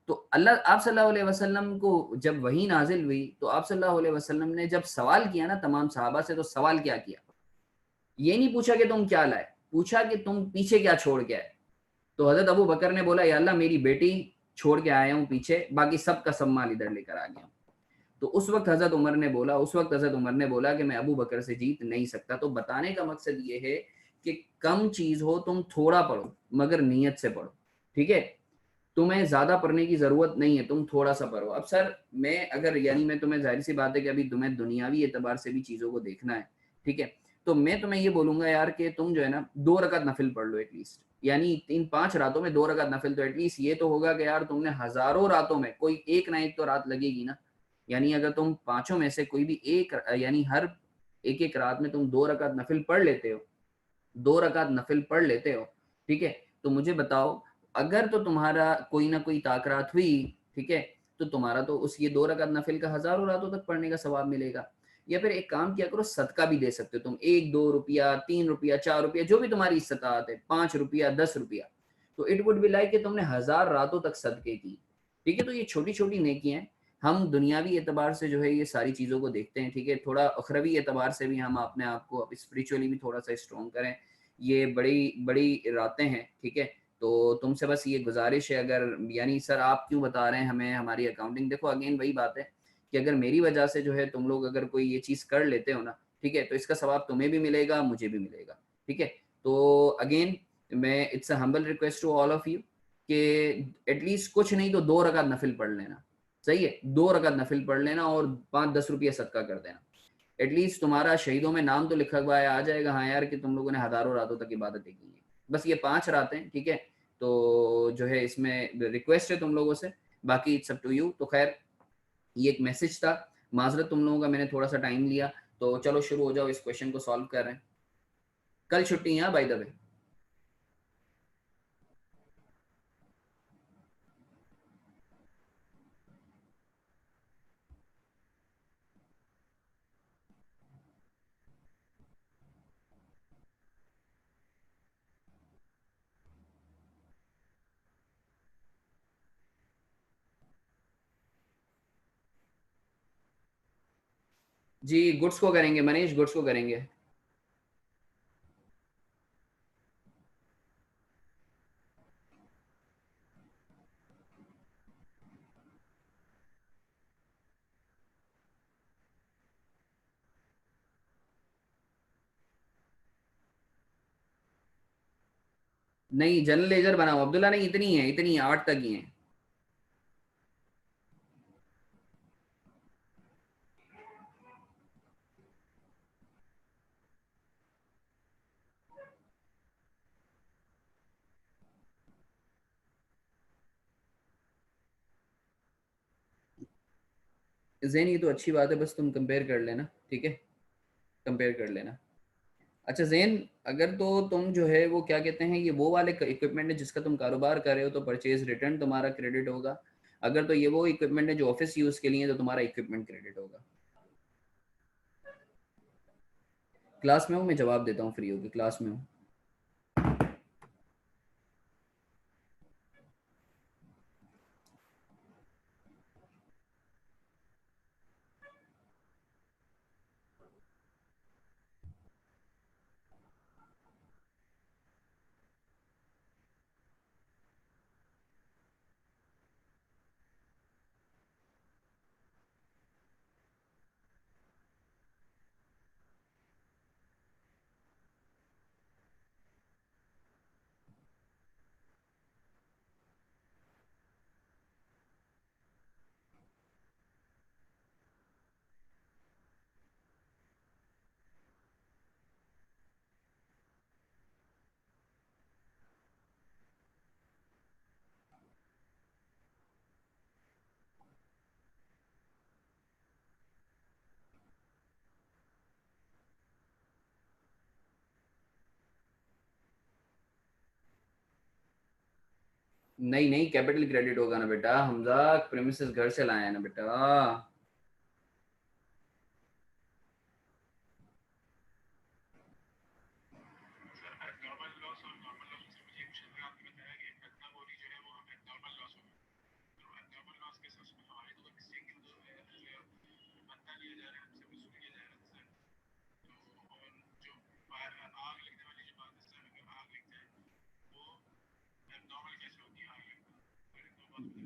तो अल्लाह आप सल्लल्लाहु अलैहि वसल्लम को जब वही नाजिल हुई, तो आप सल्लल्लाहु अलैहि वसल्लम ने जब सवाल किया ना तमाम सहाबा से, तो सवाल क्या किया, ये नहीं पूछा कि तुम क्या लाए, पूछा कि तुम पीछे क्या छोड़ के आए। तो हजरत अबू बकर ने बोला या अल्लाह मेरी बेटी छोड़ के आया हूँ पीछे, बाकी सब का सब माल इधर लेकर आ गया हूँ। तो उस वक्त हजरत उमर ने बोला कि मैं अबू बकर से जीत नहीं सकता। तो बताने का मकसद ये है कि कम चीज हो तुम थोड़ा पढ़ो, मगर नीयत से पढ़ो। ठीक है, तुम्हें ज्यादा पढ़ने की जरूरत नहीं है, तुम थोड़ा सा पढ़ो। अब सर मैं अगर यानी मैं तुम्हें, जाहिर सी बात है कि अभी तुम्हें दुनियावी एतबार से भी चीजों को देखना है, ठीक है, तो मैं तुम्हें ये बोलूंगा यार कि तुम जो है ना 2 रकात नफिल पढ़ लो एटलीस्ट, यानी इन 5 रातों में 2 रकात नफिल, तो एटलीस्ट ये तो होगा कि यार तुमने हजारों रातों में कोई एक ना एक तो रात लगेगी ना। यानी अगर तुम पांचों में से कोई भी एक, यानी हर एक एक रात में तुम 2 रकात नफिल पढ़ लेते हो, 2 रकात नफिल पढ़ लेते हो, ठीक है, तो मुझे बताओ, अगर तो तुम्हारा कोई ना कोई ताकरात हुई, ठीक है, तो तुम्हारा तो उस ये 2 रकात नफिल का हजारों रातों तक पढ़ने का सवाब मिलेगा। या फिर एक काम किया करो, सदका भी दे सकते हो तुम, 1 2 रुपया, 3 रुपया, 4 रुपया, जो भी तुम्हारी इस्तात है, 5 रुपया, 10 रुपया, तो इट वुड बी लाइक कि तुमने 1000 रातों तक सदके की। ठीक है, तो ये छोटी छोटी नेकियां हैं। हम दुनियावी एतबार से जो है ये सारी चीज़ों को देखते हैं, ठीक है, थोड़ा अखरवी एतबार से भी हम अपने आप को स्पिरिचुअली भी थोड़ा सा स्ट्रॉन्ग करें। ये बड़ी बड़ी रातें हैं, ठीक है, तो तुमसे बस ये गुजारिश है, अगर यानी सर आप क्यों बता रहे हैं हमें हमारी अकाउंटिंग, देखो अगेन वही बात है कि अगर मेरी वजह से जो है तुम लोग अगर कोई ये चीज़ कर लेते हो ना, ठीक है, तो इसका सवाब तुम्हें भी मिलेगा, मुझे भी मिलेगा, ठीक है। तो अगेन मैं it's a humble request to all of you कि एटलीस्ट कुछ नहीं तो 2 रकात नफिल पढ़ लेना, सही है, 2 रकात नफिल पढ़ लेना और 5 10 रुपया सदका कर देना। एटलीस्ट तुम्हारा शहीदों में नाम तो लिखा हुआ है, आ जाएगा, हाँ यार कि तुम लोगों ने हजारों रातों तक इबादतें की हैं। बस ये 5 रातें, ठीक है, तो जो है इसमें रिक्वेस्ट है तुम लोगों से, बाकी इट्स अप टू यू। तो खैर ये एक मैसेज था, माजरत तुम लोगों का मैंने थोड़ा सा टाइम लिया, तो चलो शुरू हो जाओ, इस क्वेश्चन को सॉल्व कर रहे हैं। कल छुट्टी है बाय द वे। जी गुड्स को करेंगे मनीष, गुड्स को करेंगे। नहीं जनरल लेजर बनाओ अब्दुल्ला, नहीं इतनी है, इतनी है, 8 तक ही है। जैन ये तो अच्छी बात है, बस तुम कंपेयर कर लेना, ठीक है, कंपेयर कर लेना। अच्छा जैन, अगर तो तुम जो है वो क्या कहते हैं, ये वो वाले इक्विपमेंट है जिसका तुम कारोबार कर रहे हो, तो परचेज रिटर्न तुम्हारा क्रेडिट होगा। अगर तो ये वो इक्विपमेंट है जो ऑफिस यूज के लिए, तो तुम्हारा इक्विपमेंट क्रेडिट होगा। क्लास में हूँ, मैं जवाब देता हूँ फ्री होगी, क्लास में हूँ। नहीं नहीं, कैपिटल क्रेडिट होगा ना बेटा, हमजा प्रेमिसेस घर से लाए हैं ना बेटा।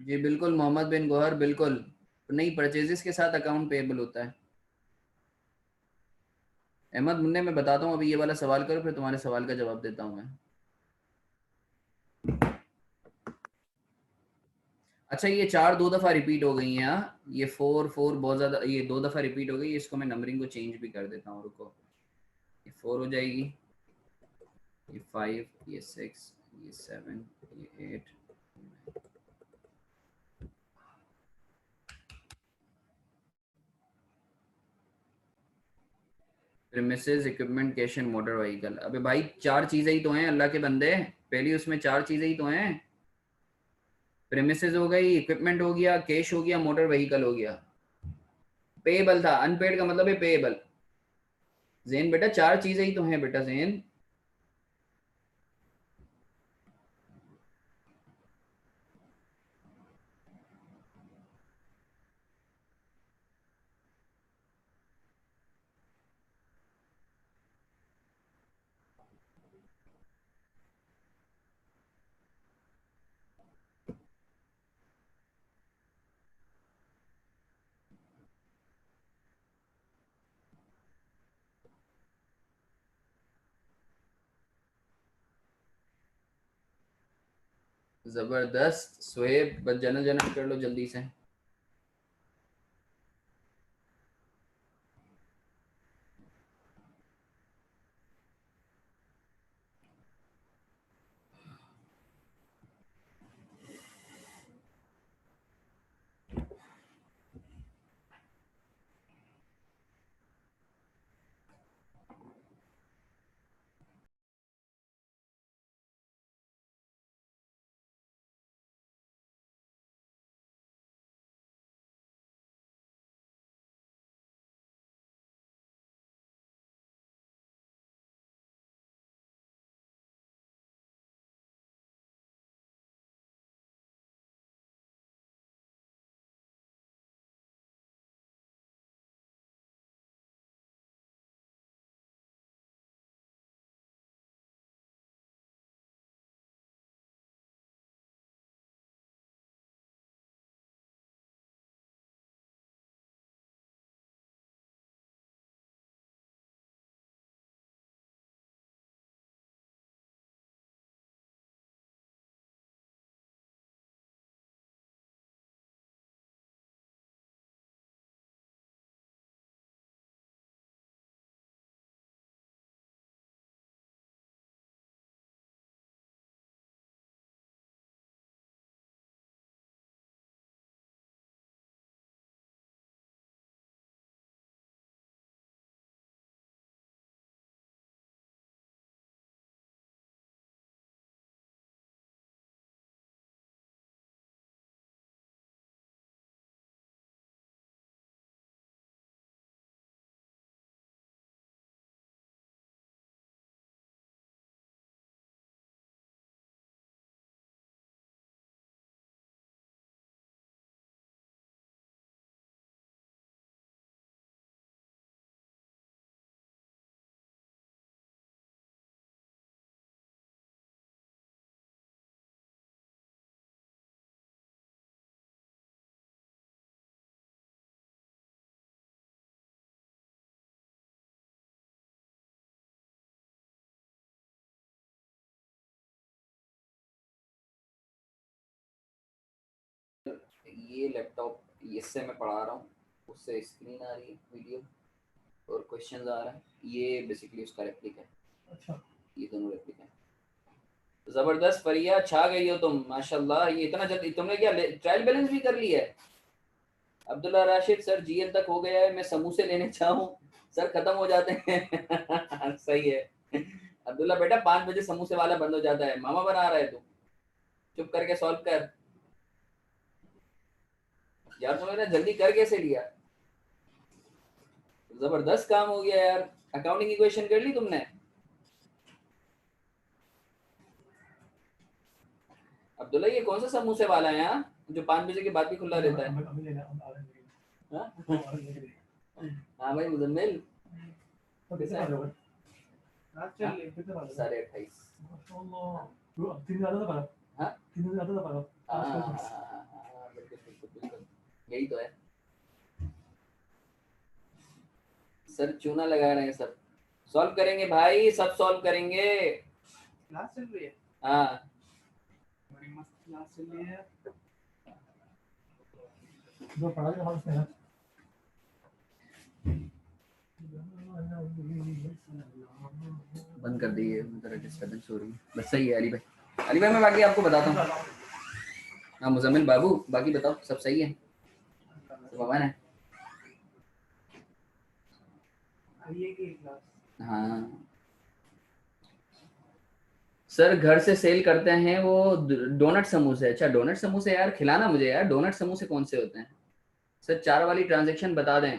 जी बिल्कुल मोहम्मद बिन गोहर, बिल्कुल नहीं, परचेजेस के साथ अकाउंट पेएबल होता है। अहमद मुन्ने, मैं बताता हूँ, अभी ये वाला सवाल करो, फिर तुम्हारे सवाल का जवाब देता हूँ मैं। अच्छा ये 4 2 दफा रिपीट हो गई हैं, हाँ ये 4 4 बहुत ज्यादा, ये 2 दफा रिपीट हो गई, इसको मैं नंबरिंग को चेंज भी कर देता हूँ, रुको। 4 हो जाएगी, ये 5, ये 6, ये 7, ये 8। Premises, equipment, cash and motor vehicle. अबे भाई 4 चीजें ही तो हैं अल्लाह के बंदे, पहली उसमें 4 चीजें ही तो हैं। प्रीमिसेस हो गई, इक्विपमेंट हो गया, कैश हो गया, मोटर व्हीकल हो गया। पेएबल था, अनपेड का मतलब है पेएबल। जैन बेटा 4 चीजें ही तो हैं बेटा जैन। जबरदस्त सुहेब, बस जनरल जनरल कर लो जल्दी से। ये लैपटॉप इससे मैं पढ़ा रहा हूँ, उससे स्क्रीन आ रही है वीडियो और क्वेश्चंस आ रहा है। ये बेसिकली उसका रेप्लिका है। अच्छा, ये दोनों रेप्लिका है। जबरदस्त फरिया, छा गई हो तुम माशाल्लाह। ये इतना जल्दी तुमने क्या ट्रायल बैलेंस भी कर लिया है? अब्दुल्ला राशिद सर जीएल तक हो गया है, मैं समोसे लेने चाहूँ सर, खत्म हो जाते हैं। सही है अब्दुल्ला बेटा, 5 बजे समोसे वाला बंद हो जाता है। मामा बना रहा है तू, चुप करके सॉल्व कर यार। तुमने जल्दी कर कैसे लिया? जबरदस्त काम हो गया यार। अकाउंटिंग इक्वेशन कर ली तुमने? अब्दुल्ला ये कौन सा समोसे वाला है यहाँ जो 5 बजे के बाद भी खुला रहता है? हाँ हाँ भाई मुजम्मिल, साढ़े 28। हाँ यही तो है सर, चूना लगा रहे हैं सब। सॉल्व करेंगे भाई, सब सॉल्व करेंगे। क्लास चल रही है? हाँ बड़ी मस्त क्लास चल रही है। जो पढ़ा के हाल से है बंद कर दिए, मेरा डिस्टर्बेंस हो रही है। बस सही है अली भाई। अली भाई मैं बाकी आपको बताता हूँ। हाँ मुजम्मिल बाबू बाकी बताओ, सब सही है, सब अमान है? हाँ सर घर से सेल करते हैं वो डोनट समोसे। अच्छा डोनट समोसे यार खिलाना मुझे यार, डोनट समोसे कौन से होते हैं सर? 4 वाली ट्रांजेक्शन बता दें।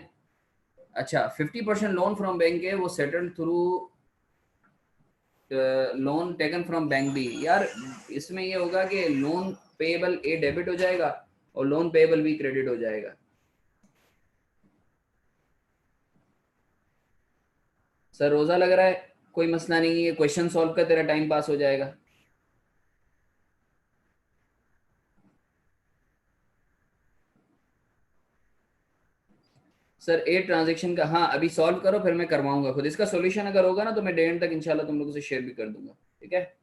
अच्छा 50% लोन फ्रॉम बैंक है वो settled through loan taken from bank be. यार इसमें ये होगा कि लोन पेएबल ए डेबिट हो जाएगा और लोन पेएबल बी क्रेडिट हो जाएगा। सर रोजा लग रहा है, कोई मसला नहीं है, क्वेश्चन सॉल्व कर तेरा टाइम पास हो जाएगा। सर ए ट्रांजेक्शन का हाँ अभी सॉल्व करो फिर मैं करवाऊंगा खुद। इसका सॉल्यूशन अगर होगा ना तो मैं डेढ़ तक इंशाल्लाह तुम लोगों से शेयर भी कर दूंगा, ठीक है?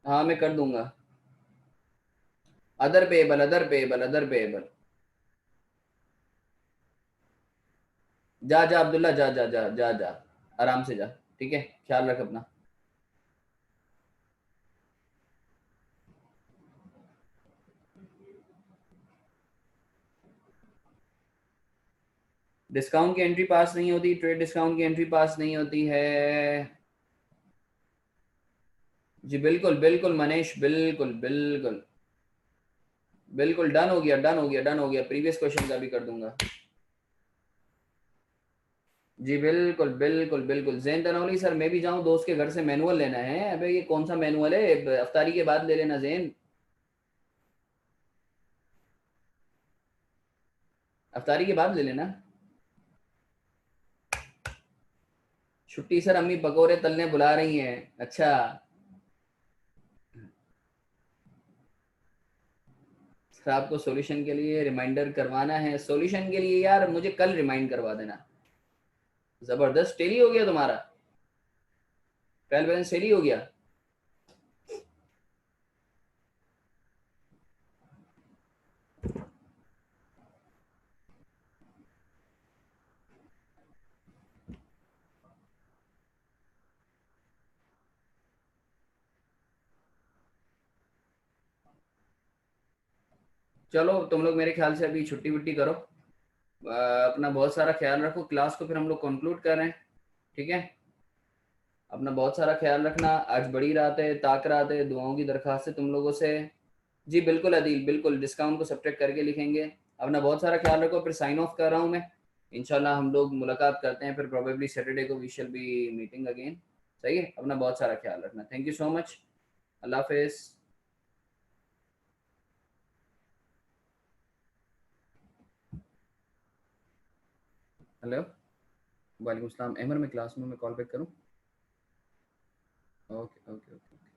हाँ मैं कर दूंगा। Other payable other payable other payable. जा जा अब्दुल्ला जा जा जा जा जा, आराम से जा, ठीक है? ख्याल रख अपना। डिस्काउंट की एंट्री पास नहीं होती, ट्रेड डिस्काउंट की एंट्री पास नहीं होती है। जी बिल्कुल बिल्कुल मनीष, बिल्कुल बिल्कुल बिल्कुल डन हो गया डन हो गया डन हो गया। प्रीवियस क्वेश्चन का भी कर दूंगा। जी बिल्कुल बिल्कुल बिल्कुल। जैन तनौली सर मैं भी जाऊं दोस्त के घर से मैनुअल लेना है? अबे ये कौन सा मैनुअल है, अफ्तारी के बाद ले लेना जैन, अफ्तारी के बाद ले लेना। छुट्टी सर, अम्मी पकोड़े तलने बुला रही हैं। अच्छा सर आपको सॉल्यूशन के लिए रिमाइंडर करवाना है? सॉल्यूशन के लिए यार मुझे कल रिमाइंड करवा देना। जबरदस्त टेली हो गया तुम्हारा, ट्रायल बैलेंस टेली हो गया। चलो तुम लोग मेरे ख्याल से अभी छुट्टी वुट्टी करो। अपना बहुत सारा ख्याल रखो। क्लास को फिर हम लोग कंक्लूड कर रहे हैं, ठीक है? अपना बहुत सारा ख्याल रखना। आज बड़ी रात है, ताक रात है, दुआओं की दरखास्त है तुम लोगों से। जी बिल्कुल अदील, बिल्कुल डिस्काउंट को सब्ट्रैक्ट करके लिखेंगे। अपना बहुत सारा ख्याल रखो। फिर साइन ऑफ कर रहा हूँ मैं। इंशाल्लाह हम लोग मुलाकात करते हैं फिर प्रोबेबली सैटरडे को we shall be meeting again. सही है? अपना बहुत सारा ख्याल रखना। Thank you so much. अल्लाह हाफिज। हेलो वालेकुम सलाम। अहमर मैं क्लास में, मैं कॉल बैक करूँ? Okay okay okay.